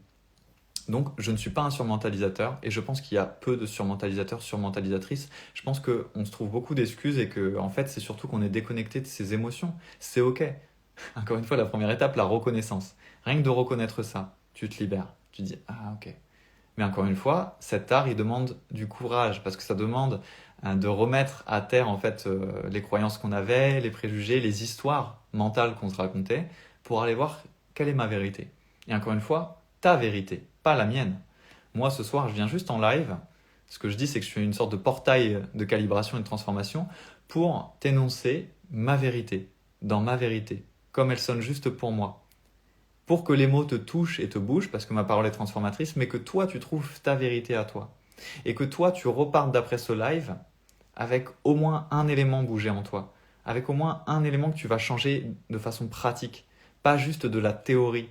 Donc je ne suis pas un surmentalisateur et je pense qu'il y a peu de surmentalisateurs, surmentalisatrices. Je pense qu'on se trouve beaucoup d'excuses et que en fait c'est surtout qu'on est déconnecté de ses émotions. C'est ok. Encore une fois, la première étape, la reconnaissance. Rien que de reconnaître ça, tu te libères. Tu dis ah ok. Mais encore une fois, cet art, il demande du courage parce que ça demande de remettre à terre en fait les croyances qu'on avait, les préjugés, les histoires mentales qu'on se racontait pour aller voir quelle est ma vérité. Et encore une fois, ta vérité, pas la mienne. Moi, ce soir, je viens juste en live. Ce que je dis, c'est que je suis une sorte de portail de calibration et de transformation pour t'énoncer ma vérité, dans ma vérité, comme elle sonne juste pour moi. Pour que les mots te touchent et te bougent, parce que ma parole est transformatrice, mais que toi, tu trouves ta vérité à toi. Et que toi, tu repartes d'après ce live avec au moins un élément bougé en toi. Avec au moins un élément que tu vas changer de façon pratique. Pas juste de la théorie.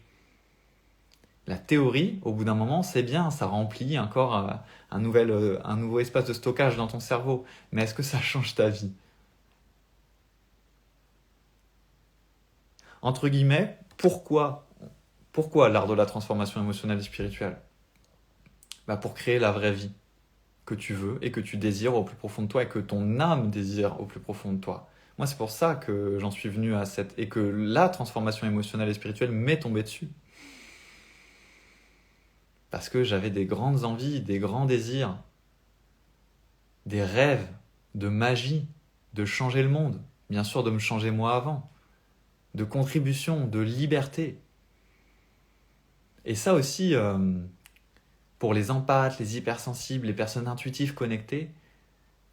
La théorie, au bout d'un moment, c'est bien, ça remplit encore un nouveau espace de stockage dans ton cerveau. Mais est-ce que ça change ta vie? Entre guillemets, pourquoi l'art de la transformation émotionnelle et spirituelle? Pour créer la vraie vie que tu veux et que tu désires au plus profond de toi et que ton âme désire au plus profond de toi. Moi, c'est pour ça que j'en suis venu à cette... et que la transformation émotionnelle et spirituelle m'est tombée dessus. Parce que j'avais des grandes envies, des grands désirs, des rêves de magie, de changer le monde, bien sûr de me changer moi avant, de contribution, de liberté. Et ça aussi, pour les empathes, les hypersensibles, les personnes intuitives connectées,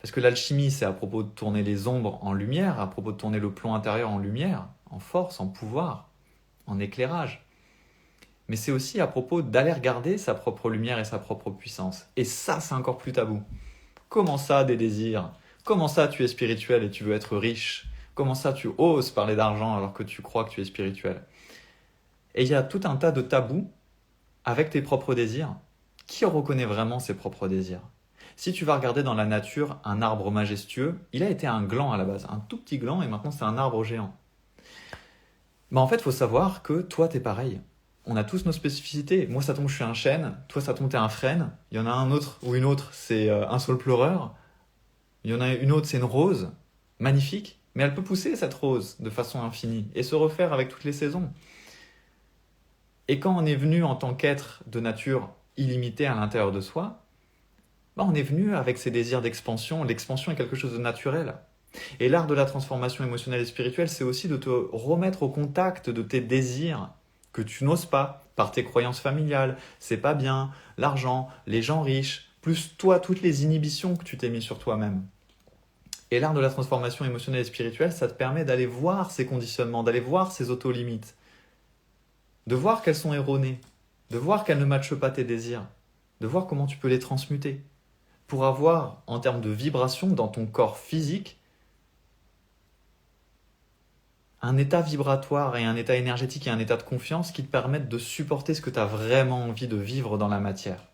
parce que l'alchimie, c'est à propos de tourner les ombres en lumière, à propos de tourner le plomb intérieur en lumière, en force, en pouvoir, en éclairage. Mais c'est aussi à propos d'aller regarder sa propre lumière et sa propre puissance. Et ça, c'est encore plus tabou. Comment ça, des désirs? Comment ça, tu es spirituel et tu veux être riche? Comment ça, tu oses parler d'argent alors que tu crois que tu es spirituel? Et il y a tout un tas de tabous avec tes propres désirs. Qui reconnaît vraiment ses propres désirs? Si tu vas regarder dans la nature un arbre majestueux, il a été un gland à la base, un tout petit gland et maintenant c'est un arbre géant. En fait, il faut savoir que toi, t'es pareil. On a tous nos spécificités. Moi, ça tombe, je suis un chêne. Toi, ça tombe, t'es un frêne. Il y en a un autre ou une autre, c'est un saule pleureur. Il y en a une autre, c'est une rose. Magnifique. Mais elle peut pousser, cette rose, de façon infinie et se refaire avec toutes les saisons. Et quand on est venu en tant qu'être de nature illimitée à l'intérieur de soi, on est venu avec ces désirs d'expansion. L'expansion est quelque chose de naturel. Et l'art de la transformation émotionnelle et spirituelle, c'est aussi de te remettre au contact de tes désirs que tu n'oses pas par tes croyances familiales. C'est pas bien, l'argent, les gens riches, plus toi, toutes les inhibitions que tu t'es mis sur toi-même. Et l'art de la transformation émotionnelle et spirituelle, ça te permet d'aller voir ces conditionnements, d'aller voir ces auto-limites, de voir qu'elles sont erronées, de voir qu'elles ne matchent pas tes désirs, de voir comment tu peux les transmuter, pour avoir, en termes de vibration dans ton corps physique, un état vibratoire et un état énergétique et un état de confiance qui te permettent de supporter ce que tu as vraiment envie de vivre dans la matière.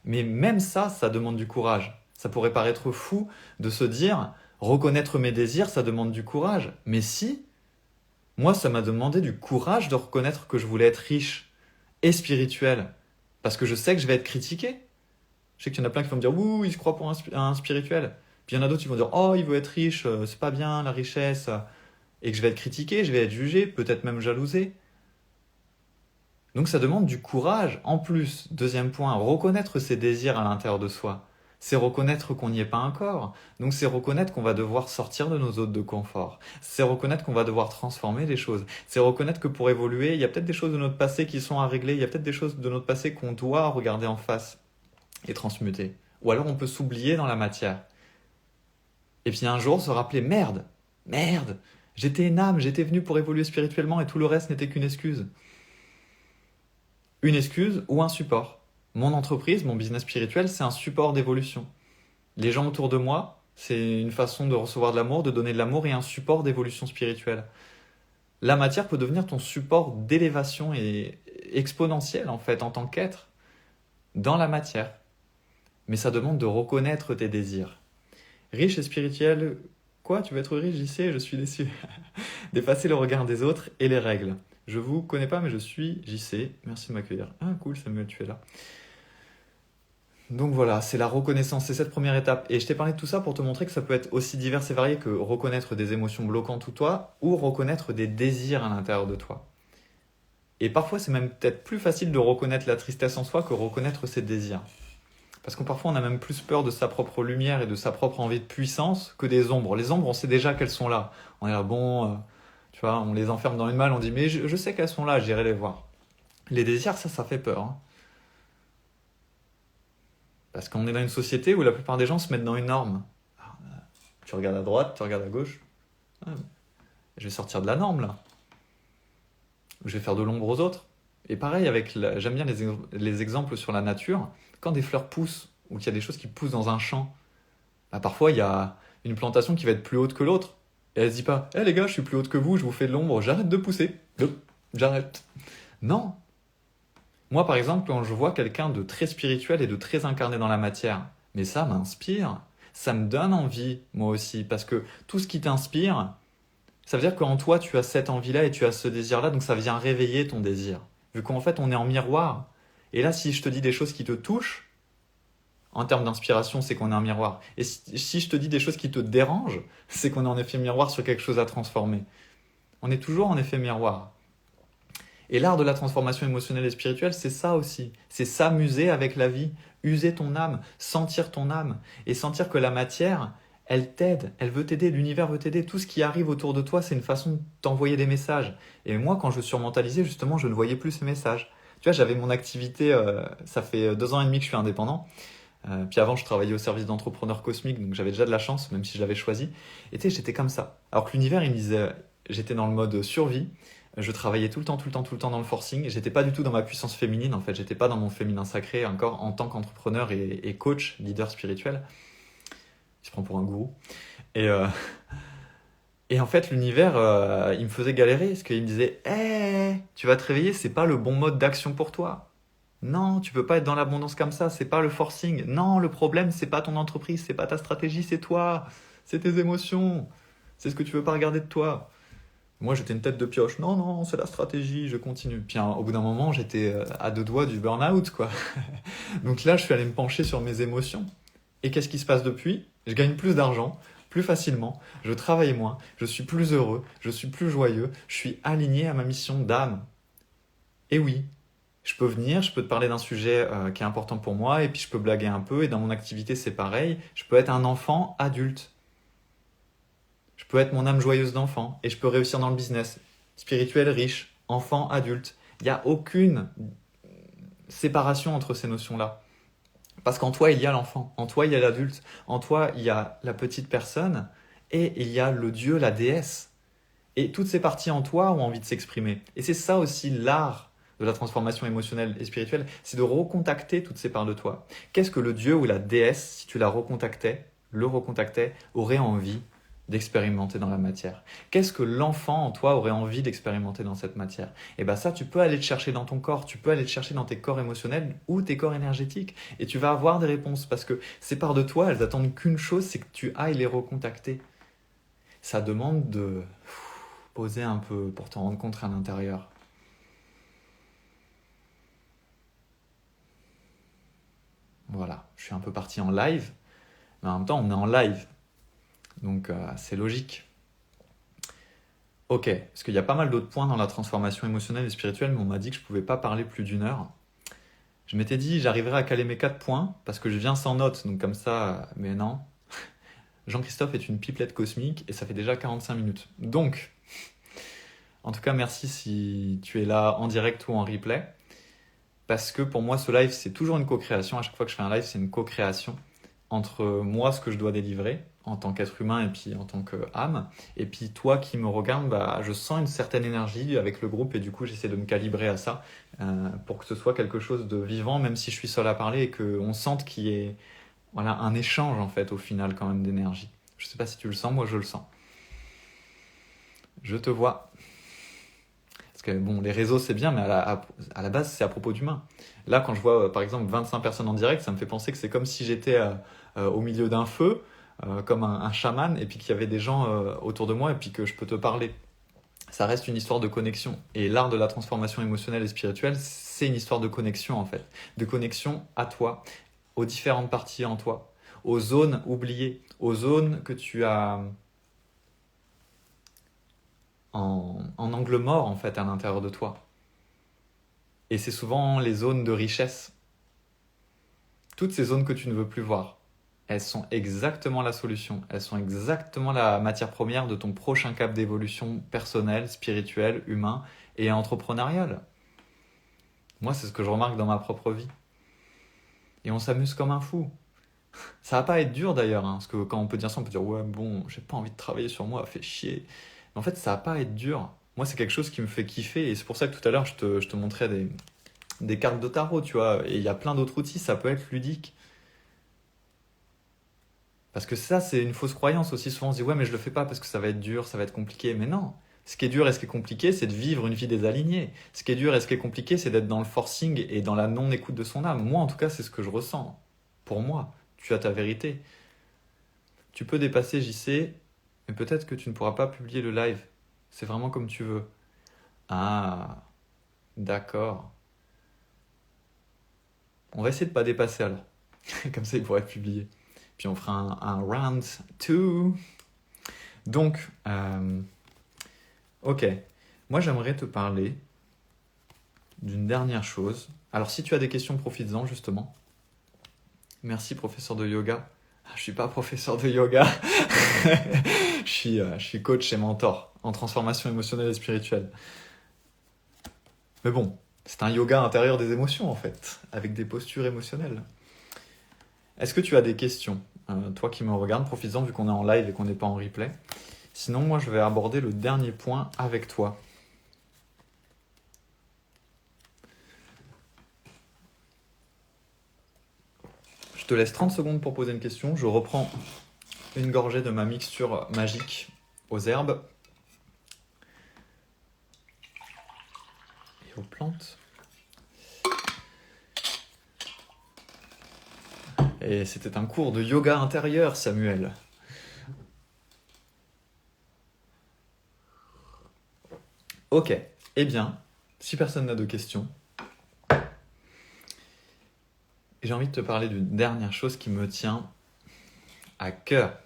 Mais même ça, ça demande du courage. Ça pourrait paraître fou de se dire Reconnaître mes désirs, ça demande du courage. Mais si, moi, ça m'a demandé du courage de reconnaître que je voulais être riche et spirituel. Parce que je sais que je vais être critiqué. Je sais qu'il y en a plein qui vont me dire, ouh, il se croit pour un spirituel. Puis il y en a d'autres qui vont dire, oh, il veut être riche, c'est pas bien la richesse. Et que je vais être critiqué, je vais être jugé, peut-être même jalousé. Donc ça demande du courage. En plus, deuxième point, reconnaître ses désirs à l'intérieur de soi. C'est reconnaître qu'on n'y est pas encore. Donc c'est reconnaître qu'on va devoir sortir de nos zones de confort. C'est reconnaître qu'on va devoir transformer les choses. C'est reconnaître que pour évoluer, il y a peut-être des choses de notre passé qui sont à régler. Il y a peut-être des choses de notre passé qu'on doit regarder en face et transmuter. Ou alors on peut s'oublier dans la matière. Et puis un jour se rappeler, merde, j'étais une âme, j'étais venu pour évoluer spirituellement et tout le reste n'était qu'une excuse. Une excuse ou un support. Mon entreprise, mon business spirituel, c'est un support d'évolution. Les gens autour de moi, c'est une façon de recevoir de l'amour, de donner de l'amour et un support d'évolution spirituelle. La matière peut devenir ton support d'élévation et exponentielle en fait en tant qu'être dans la matière. Mais ça demande de reconnaître tes désirs. Riche et spirituel, quoi, tu veux être riche, j'y sais, je suis déçu. Dépasser le regard des autres et les règles. Je vous connais pas, mais je suis JC. Merci de m'accueillir. Ah, cool, Samuel, tu es là. Donc voilà, c'est la reconnaissance, c'est cette première étape. Et je t'ai parlé de tout ça pour te montrer que ça peut être aussi divers et varié que reconnaître des émotions bloquantes ou toi, ou reconnaître des désirs à l'intérieur de toi. Et parfois, c'est même peut-être plus facile de reconnaître la tristesse en soi que reconnaître ses désirs. Parce que parfois, on a même plus peur de sa propre lumière et de sa propre envie de puissance que des ombres. Les ombres, on sait déjà qu'elles sont là. On est là, bon, tu vois, on les enferme dans une malle, on dit, mais je sais qu'elles sont là, j'irai les voir. Les désirs, ça fait peur. Hein. Parce qu'on est dans une société où la plupart des gens se mettent dans une norme. Alors, tu regardes à droite, tu regardes à gauche. Ah, je vais sortir de la norme, là. Je vais faire de l'ombre aux autres. Et pareil, j'aime bien les exemples sur la nature. Quand des fleurs poussent, ou qu'il y a des choses qui poussent dans un champ, bah parfois il y a une plantation qui va être plus haute que l'autre. Et elle se dit pas, hé les gars, je suis plus haute que vous, je vous fais de l'ombre, j'arrête de pousser. J'arrête. Non. Moi, par exemple, quand je vois quelqu'un de très spirituel et de très incarné dans la matière, mais ça m'inspire, ça me donne envie, moi aussi, parce que tout ce qui t'inspire, ça veut dire qu'en toi, tu as cette envie-là et tu as ce désir-là, donc ça vient réveiller ton désir. Vu qu'en fait, on est en miroir. Et là, si je te dis des choses qui te touchent, en termes d'inspiration, c'est qu'on est un miroir. Et si je te dis des choses qui te dérangent, c'est qu'on est en effet miroir sur quelque chose à transformer. On est toujours en effet miroir. Et l'art de la transformation émotionnelle et spirituelle, c'est ça aussi. C'est s'amuser avec la vie, user ton âme, sentir ton âme, et sentir que la matière, elle t'aide, elle veut t'aider, l'univers veut t'aider. Tout ce qui arrive autour de toi, c'est une façon de t'envoyer des messages. Et moi, quand je surmentalisais, justement, je ne voyais plus ces messages. Tu vois, j'avais mon activité, ça fait 2 ans et demi que je suis indépendant. Puis avant, je travaillais au service d'entrepreneurs cosmiques, donc j'avais déjà de la chance, même si je l'avais choisi. Et tu sais, j'étais comme ça. Alors que l'univers, il me disait, j'étais dans le mode survie. Je travaillais tout le temps dans le forcing. J'étais pas du tout dans ma puissance féminine, en fait. J'étais pas dans mon féminin sacré encore en tant qu'entrepreneur et coach, leader spirituel. Il se prend pour un gourou. Et en fait, l'univers, il me faisait galérer parce qu'il me disait, hey, tu vas te réveiller, c'est pas le bon mode d'action pour toi. Non, tu peux pas être dans l'abondance comme ça, c'est pas le forcing. Non, le problème, c'est pas ton entreprise, c'est pas ta stratégie, c'est toi. C'est tes émotions. C'est ce que tu veux pas regarder de toi. Moi, j'étais une tête de pioche. Non, non, c'est la stratégie, je continue. Puis au bout d'un moment, j'étais à 2 doigts du burn-out, quoi. Donc là, je suis allé me pencher sur mes émotions. Et qu'est-ce qui se passe depuis? Je gagne plus d'argent, plus facilement, je travaille moins, je suis plus heureux, je suis plus joyeux, je suis aligné à ma mission d'âme. Et oui, je peux venir, je peux te parler d'un sujet qui est important pour moi, et puis je peux blaguer un peu, et dans mon activité, c'est pareil. Je peux être un enfant adulte. Je peux être mon âme joyeuse d'enfant et je peux réussir dans le business. Spirituel, riche, enfant, adulte. Il n'y a aucune séparation entre ces notions-là. Parce qu'en toi, il y a l'enfant, en toi, il y a l'adulte, en toi, il y a la petite personne et il y a le Dieu, la déesse. Et toutes ces parties en toi ont envie de s'exprimer. Et c'est ça aussi l'art de la transformation émotionnelle et spirituelle, c'est de recontacter toutes ces parts de toi. Qu'est-ce que le Dieu ou la déesse, si tu la recontactais, le recontactais, aurait envie d'expérimenter dans la matière? Qu'est-ce que l'enfant en toi aurait envie d'expérimenter dans cette matière? Et bien ça, tu peux aller le chercher dans ton corps, tu peux aller le chercher dans tes corps émotionnels ou tes corps énergétiques. Et tu vas avoir des réponses parce que ces parts de toi, elles attendent qu'une chose, c'est que tu ailles les recontacter. Ça demande de poser un peu pour t'en rendre compte à l'intérieur. Voilà, je suis un peu parti en live, mais en même temps, on est en live. Donc, c'est logique. Ok, parce qu'il y a pas mal d'autres points dans la transformation émotionnelle et spirituelle, mais on m'a dit que je pouvais pas parler plus d'une heure. Je m'étais dit, j'arriverai à caler mes 4 points, parce que je viens sans notes, donc comme ça, mais non. Jean-Christophe est une pipelette cosmique, et ça fait déjà 45 minutes. Donc, en tout cas, merci si tu es là en direct ou en replay, parce que pour moi, ce live, c'est toujours une co-création. À chaque fois que je fais un live, c'est une co-création entre moi, ce que je dois délivrer en tant qu'être humain et puis en tant qu'âme, et puis toi qui me regardes, bah, je sens une certaine énergie avec le groupe et du coup j'essaie de me calibrer à ça pour que ce soit quelque chose de vivant, même si je suis seul à parler et qu'on sente qu'il y ait voilà, un échange en fait au final quand même d'énergie. Je sais pas si tu le sens, moi je le sens. Je te vois. Parce que bon, les réseaux c'est bien, mais à la base c'est à propos d'humains. Là quand je vois par exemple 25 personnes en direct, ça me fait penser que c'est comme si j'étais au milieu d'un feu, comme un chaman, et puis qu'il y avait des gens autour de moi, et puis que je peux te parler. Ça reste une histoire de connexion. Et l'art de la transformation émotionnelle et spirituelle, c'est une histoire de connexion en fait. De connexion à toi, aux différentes parties en toi, aux zones oubliées, aux zones que tu as en angle mort en fait à l'intérieur de toi. Et c'est souvent les zones de richesse. Toutes ces zones que tu ne veux plus voir, elles sont exactement la solution. Elles sont exactement la matière première de ton prochain cap d'évolution personnelle, spirituelle, humain et entrepreneuriale. Moi, c'est ce que je remarque dans ma propre vie. Et on s'amuse comme un fou. Ça va pas être dur d'ailleurs, hein, parce que quand on peut dire ça, on peut dire ouais bon, j'ai pas envie de travailler sur moi, fait chier. Mais en fait, ça va pas être dur. Moi, c'est quelque chose qui me fait kiffer et c'est pour ça que tout à l'heure, je te montrais des cartes de tarot, tu vois. Et il y a plein d'autres outils, ça peut être ludique. Parce que ça, c'est une fausse croyance aussi. Souvent, on se dit, ouais, mais je le fais pas parce que ça va être dur, ça va être compliqué. Mais non. Ce qui est dur et ce qui est compliqué, c'est de vivre une vie désalignée. Ce qui est dur et ce qui est compliqué, c'est d'être dans le forcing et dans la non-écoute de son âme. Moi, en tout cas, c'est ce que je ressens. Pour moi, tu as ta vérité. Tu peux dépasser JC, mais peut-être que tu ne pourras pas publier le live. C'est vraiment comme tu veux. Ah, d'accord. On va essayer de pas dépasser alors. Comme ça, il pourrait être publié. Puis on fera un round 2. Donc, ok. Moi, j'aimerais te parler d'une dernière chose. Alors, si tu as des questions, profites-en, justement. Merci, professeur de yoga. Ah, je suis pas professeur de yoga. je suis coach et mentor en transformation émotionnelle et spirituelle. Mais bon, c'est un yoga intérieur des émotions, en fait, avec des postures émotionnelles. Est-ce que tu as des questions? Toi qui me regardes, profites-en vu qu'on est en live et qu'on n'est pas en replay. Sinon, moi, je vais aborder le dernier point avec toi. Je te laisse 30 secondes pour poser une question. Je reprends une gorgée de ma mixture magique aux herbes et aux plantes. Et c'était un cours de yoga intérieur, Samuel. Ok, eh bien, si personne n'a de questions, j'ai envie de te parler d'une dernière chose qui me tient à cœur.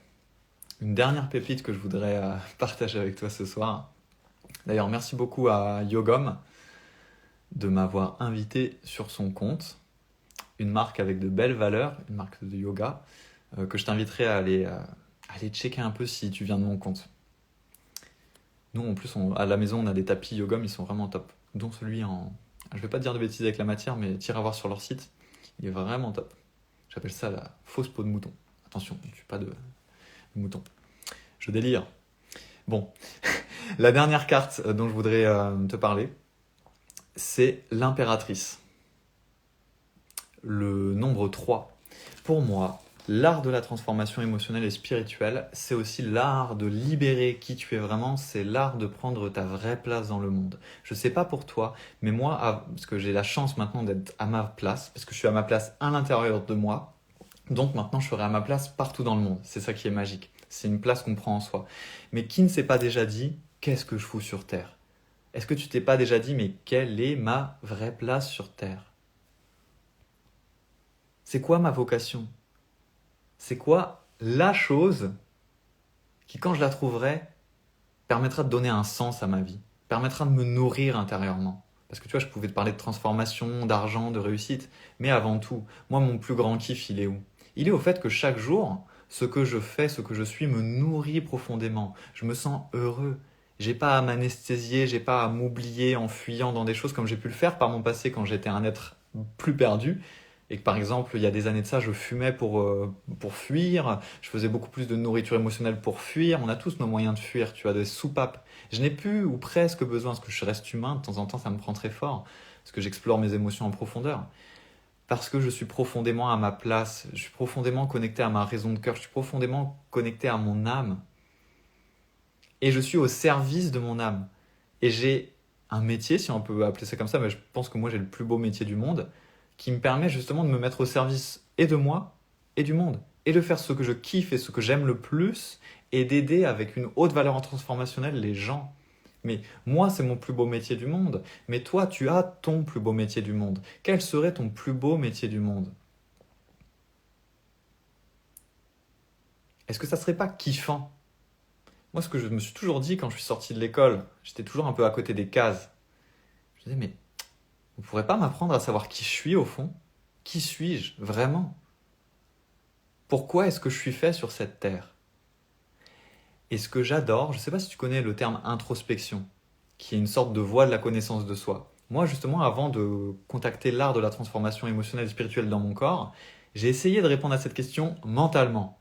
Une dernière pépite que je voudrais partager avec toi ce soir. D'ailleurs, merci beaucoup à Yogom de m'avoir invité sur son compte. Une marque avec de belles valeurs, une marque de yoga, que je t'inviterai à aller checker un peu si tu viens de mon compte. Nous, en plus, à la maison, on a des tapis Yogom, ils sont vraiment top. Dont celui en... Je vais pas te dire de bêtises avec la matière, mais tire à voir sur leur site. Il est vraiment top. J'appelle ça la fausse peau de mouton. Attention, je ne suis pas de mouton. Je délire. Bon, la dernière carte dont je voudrais te parler, c'est l'impératrice. Le nombre 3. Pour moi, L'art de la transformation émotionnelle et spirituelle, c'est aussi l'art de libérer qui tu es vraiment, c'est l'art de prendre ta vraie place dans le monde. Je sais pas pour toi, mais moi, parce que j'ai la chance maintenant d'être à ma place, parce que je suis à ma place à l'intérieur de moi, donc maintenant je serai à ma place partout dans le monde. C'est ça qui est magique. C'est une place qu'on prend en soi. Mais qui ne s'est pas déjà dit, qu'est-ce que je fous sur Terre? Est-ce que tu t'es pas déjà dit, mais quelle est ma vraie place sur Terre? C'est quoi ma vocation? C'est quoi la chose qui, quand je la trouverai, permettra de donner un sens à ma vie, permettra de me nourrir intérieurement? Parce que tu vois, je pouvais te parler de transformation, d'argent, de réussite, mais avant tout, moi, mon plus grand kiff, il est où? Il est au fait que chaque jour, ce que je fais, ce que je suis, me nourrit profondément. Je me sens heureux. J'ai pas à m'anesthésier, j'ai pas à m'oublier en fuyant dans des choses comme j'ai pu le faire par mon passé quand j'étais un être plus perdu. Et que par exemple, il y a des années de ça, je fumais pour fuir, je faisais beaucoup plus de nourriture émotionnelle pour fuir. On a tous nos moyens de fuir, tu as des soupapes. Je n'ai plus ou presque besoin, parce que je reste humain, de temps en temps ça me prend très fort, parce que j'explore mes émotions en profondeur. Parce que je suis profondément à ma place, je suis profondément connecté à ma raison de cœur, je suis profondément connecté à mon âme. Et je suis au service de mon âme. Et j'ai un métier, si on peut appeler ça comme ça, mais je pense que moi j'ai le plus beau métier du monde, qui me permet justement de me mettre au service et de moi et du monde. Et de faire ce que je kiffe et ce que j'aime le plus, et d'aider avec une haute valeur en transformationnelle les gens. Mais moi, c'est mon plus beau métier du monde. Mais toi, tu as ton plus beau métier du monde. Quel serait ton plus beau métier du monde? Est-ce que ça serait pas kiffant? Moi, ce que je me suis toujours dit quand je suis sorti de l'école, j'étais toujours un peu à côté des cases. Je me disais, mais vous pourrez pas m'apprendre à savoir qui je suis au fond? Qui suis-je vraiment? Pourquoi est-ce que je suis fait sur cette terre? Et ce que j'adore, je ne sais pas si tu connais le terme introspection, qui est une sorte de voie de la connaissance de soi. Moi, justement, avant de contacter l'art de la transformation émotionnelle et spirituelle dans mon corps, j'ai essayé de répondre à cette question mentalement.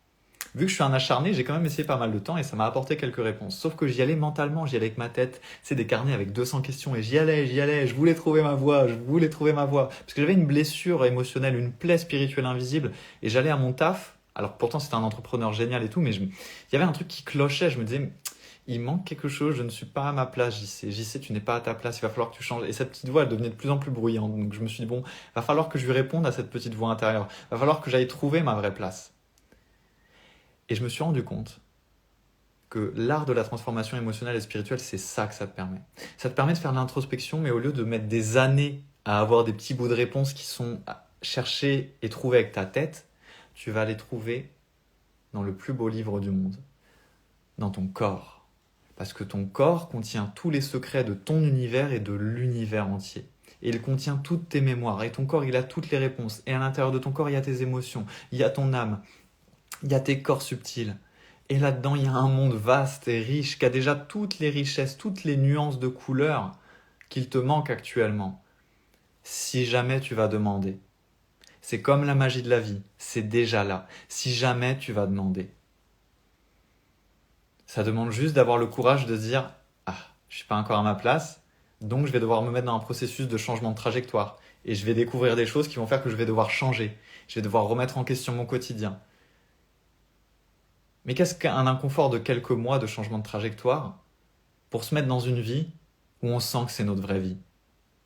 Vu que je suis un acharné, j'ai quand même essayé pas mal de temps et ça m'a apporté quelques réponses. Sauf que j'y allais mentalement, j'y allais avec ma tête. C'est des carnets avec 200 questions et j'y allais, je voulais trouver ma voie, je voulais trouver ma voie. Parce que j'avais une blessure émotionnelle, une plaie spirituelle invisible et j'allais à mon taf. Alors pourtant c'était un entrepreneur génial et tout, mais il y avait un truc qui clochait, je me disais, il manque quelque chose, je ne suis pas à ma place, JC, tu n'es pas à ta place, il va falloir que tu changes. Et cette petite voix, elle devenait de plus en plus bruyante. Donc je me suis dit, bon, va falloir que je lui réponde à cette petite voix intérieure, va falloir que j'aille trouver ma vraie place. Et je me suis rendu compte que l'art de la transformation émotionnelle et spirituelle, c'est ça que ça te permet. Ça te permet de faire de l'introspection, mais au lieu de mettre des années à avoir des petits bouts de réponse qui sont cherchés et trouvés avec ta tête, tu vas les trouver dans le plus beau livre du monde, dans ton corps. Parce que ton corps contient tous les secrets de ton univers et de l'univers entier. Et il contient toutes tes mémoires. Et ton corps, il a toutes les réponses. Et à l'intérieur de ton corps, il y a tes émotions, il y a ton âme, il y a tes corps subtils. Et là-dedans, il y a un monde vaste et riche qui a déjà toutes les richesses, toutes les nuances de couleurs qu'il te manque actuellement. Si jamais tu vas demander. C'est comme la magie de la vie, c'est déjà là. Si jamais tu vas demander. Ça demande juste d'avoir le courage de se dire « Ah, je suis pas encore à ma place, donc je vais devoir me mettre dans un processus de changement de trajectoire. Et je vais découvrir des choses qui vont faire que je vais devoir changer. Je vais devoir remettre en question mon quotidien. » Mais qu'est-ce qu'un inconfort de quelques mois de changement de trajectoire pour se mettre dans une vie où on sent que c'est notre vraie vie,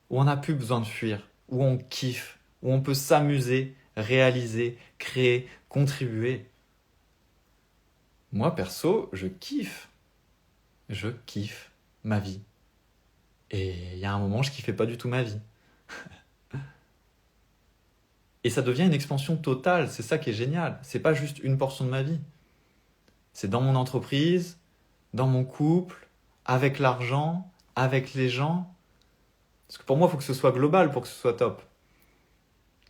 où on n'a plus besoin de fuir, où on kiffe, où on peut s'amuser, réaliser, créer, contribuer. Moi, perso, je kiffe. Je kiffe ma vie. Et il y a un moment, je kiffais pas du tout ma vie. Et ça devient une expansion totale, c'est ça qui est génial. C'est pas juste une portion de ma vie. C'est dans mon entreprise, dans mon couple, avec l'argent, avec les gens. Parce que pour moi, il faut que ce soit global pour que ce soit top.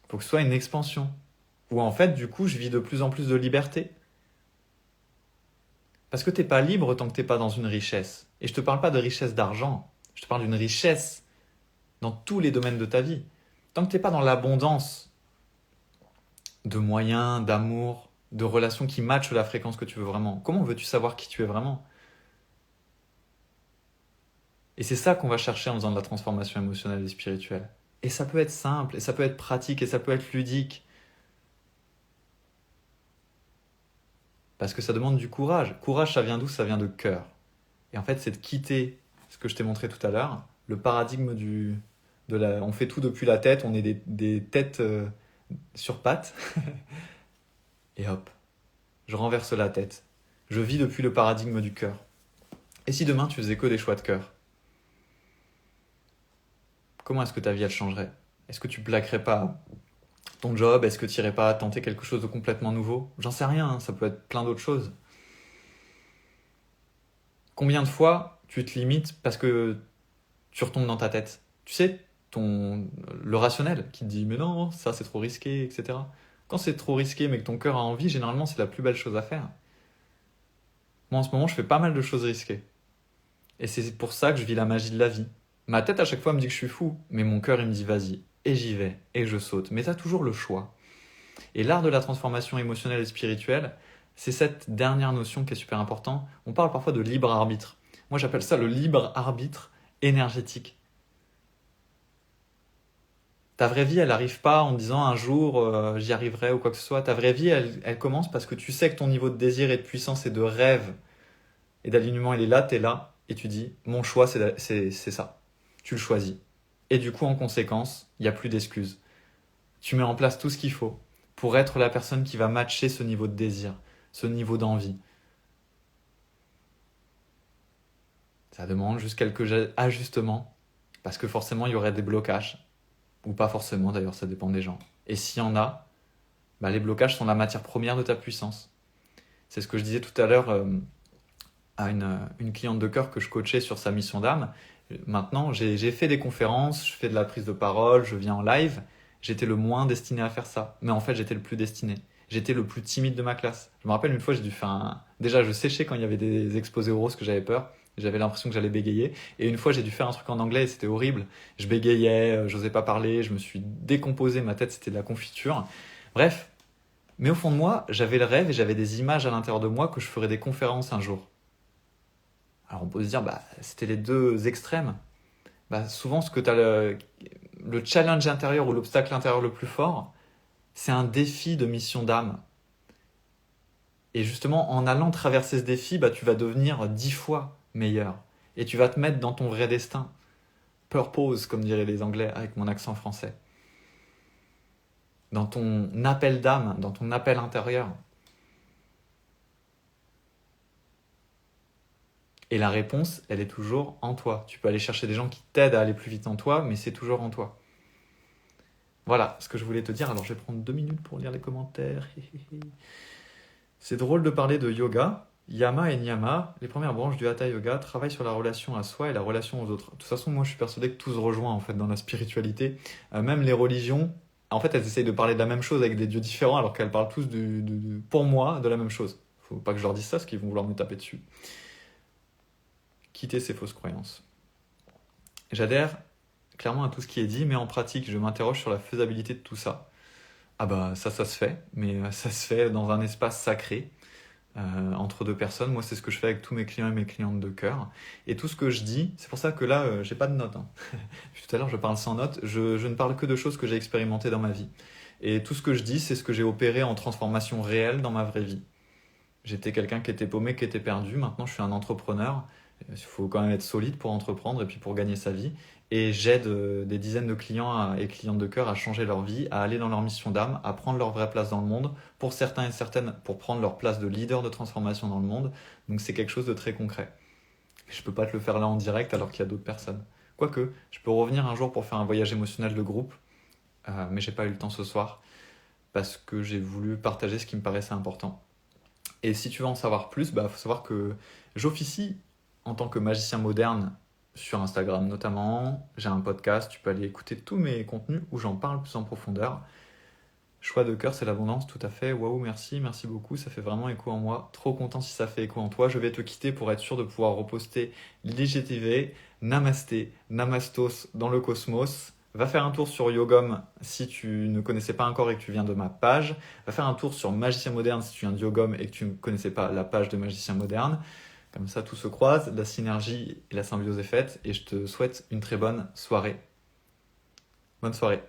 Il faut que ce soit une expansion. Où en fait, du coup, je vis de plus en plus de liberté. Parce que t'es pas libre tant que t'es pas dans une richesse. Et je te parle pas de richesse d'argent. Je te parle d'une richesse dans tous les domaines de ta vie. Tant que t'es pas dans l'abondance de moyens, d'amour, de relations qui matchent la fréquence que tu veux vraiment. Comment veux-tu savoir qui tu es vraiment? Et c'est ça qu'on va chercher en faisant de la transformation émotionnelle et spirituelle. Et ça peut être simple, et ça peut être pratique, et ça peut être ludique. Parce que ça demande du courage. Courage, ça vient d'où? Ça vient de cœur. Et en fait, c'est de quitter ce que je t'ai montré tout à l'heure, le paradigme on fait tout depuis la tête, on est des têtes sur pattes, et hop, je renverse la tête. Je vis depuis le paradigme du cœur. Et si demain tu faisais que des choix de cœur? Comment est-ce que ta vie elle changerait? Est-ce que tu plaquerais pas ton job? Est-ce que tu irais pas tenter quelque chose de complètement nouveau? J'en sais rien, ça peut être plein d'autres choses. Combien de fois tu te limites parce que tu retombes dans ta tête? Tu sais, le rationnel qui te dit mais non, ça c'est trop risqué, etc. Quand c'est trop risqué mais que ton cœur a envie, généralement c'est la plus belle chose à faire. Moi en ce moment je fais pas mal de choses risquées. Et c'est pour ça que je vis la magie de la vie. Ma tête à chaque fois me dit que je suis fou, mais mon cœur il me dit vas-y, et j'y vais, et je saute. Mais t'as toujours le choix. Et l'art de la transformation émotionnelle et spirituelle, c'est cette dernière notion qui est super importante. On parle parfois de libre arbitre. Moi j'appelle ça le libre arbitre énergétique. Ta vraie vie, elle n'arrive pas en disant un jour j'y arriverai ou quoi que ce soit. Ta vraie vie, elle commence parce que tu sais que ton niveau de désir et de puissance et de rêve et d'alignement, il est là, t'es là, et tu dis mon choix, c'est ça. Tu le choisis. Et du coup, en conséquence, il n'y a plus d'excuses. Tu mets en place tout ce qu'il faut pour être la personne qui va matcher ce niveau de désir, ce niveau d'envie. Ça demande juste quelques ajustements, parce que forcément, il y aurait des blocages. Ou pas forcément, d'ailleurs, ça dépend des gens. Et s'il y en a, les blocages sont la matière première de ta puissance. C'est ce que je disais tout à l'heure à une cliente de cœur que je coachais sur sa mission d'âme. Maintenant, j'ai fait des conférences, je fais de la prise de parole, je viens en live. J'étais le moins destiné à faire ça. Mais en fait, j'étais le plus destiné. J'étais le plus timide de ma classe. Je me rappelle une fois, j'ai dû faire Déjà, je séchais quand il y avait des exposés oraux parce que j'avais peur. J'avais l'impression que j'allais bégayer. Et une fois, j'ai dû faire un truc en anglais et c'était horrible. Je bégayais, j'osais pas parler, je me suis décomposé, ma tête, c'était de la confiture. Bref. Mais au fond de moi, j'avais le rêve et j'avais des images à l'intérieur de moi que je ferais des conférences un jour. Alors on peut se dire, c'était les deux extrêmes. Souvent, ce que tu as le challenge intérieur ou l'obstacle intérieur le plus fort, c'est un défi de mission d'âme. Et justement, en allant traverser ce défi, tu vas devenir 10 fois meilleur. Et tu vas te mettre dans ton vrai destin. Purpose, comme diraient les Anglais avec mon accent français. Dans ton appel d'âme, dans ton appel intérieur. Et la réponse, elle est toujours en toi. Tu peux aller chercher des gens qui t'aident à aller plus vite en toi, mais c'est toujours en toi. Voilà ce que je voulais te dire. Alors je vais prendre 2 minutes pour lire les commentaires. C'est drôle de parler de yoga. Yama et Niyama, les premières branches du Hatha Yoga, travaillent sur la relation à soi et la relation aux autres. De toute façon, moi je suis persuadé que tout se rejoint en fait dans la spiritualité. Même les religions, en fait, elles essayent de parler de la même chose avec des dieux différents alors qu'elles parlent tous, pour moi, de la même chose. Faut pas que je leur dise ça parce qu'ils vont vouloir me taper dessus. Quitter ces fausses croyances. J'adhère clairement à tout ce qui est dit, mais en pratique, je m'interroge sur la faisabilité de tout ça. Ça se fait, mais ça se fait dans un espace sacré, entre deux personnes. Moi, c'est ce que je fais avec tous mes clients et mes clientes de cœur. Et tout ce que je dis, c'est pour ça que là, j'ai pas de notes. Tout à l'heure, je parle sans notes. Je ne parle que de choses que j'ai expérimentées dans ma vie. Et tout ce que je dis, c'est ce que j'ai opéré en transformation réelle dans ma vraie vie. J'étais quelqu'un qui était paumé, qui était perdu. Maintenant, je suis un entrepreneur. Il faut quand même être solide pour entreprendre et puis pour gagner sa vie. Et j'aide des dizaines de clients et clientes de cœur à changer leur vie, à aller dans leur mission d'âme, à prendre leur vraie place dans le monde. Pour certains et certaines, pour prendre leur place de leader de transformation dans le monde. Donc c'est quelque chose de très concret. Je peux pas te le faire là en direct alors qu'il y a d'autres personnes. Quoique, je peux revenir un jour pour faire un voyage émotionnel de groupe. Mais j'ai pas eu le temps ce soir parce que j'ai voulu partager ce qui me paraissait important. Et si tu veux en savoir plus, faut savoir que j'officie en tant que magicien moderne sur Instagram notamment. J'ai un podcast, tu peux aller écouter tous mes contenus où j'en parle plus en profondeur. Choix de cœur, c'est l'abondance, tout à fait. Waouh, merci beaucoup, ça fait vraiment écho en moi. Trop content si ça fait écho en toi. Je vais te quitter pour être sûr de pouvoir reposter l'IGTV. Namasté, Namastos dans le cosmos. Va faire un tour sur Yogom si tu ne connaissais pas encore et que tu viens de ma page. Va faire un tour sur Magicien Moderne si tu viens de Yogom et que tu ne connaissais pas la page de Magicien Moderne. Comme ça, tout se croise, la synergie et la symbiose est faite et je te souhaite une très bonne soirée. Bonne soirée.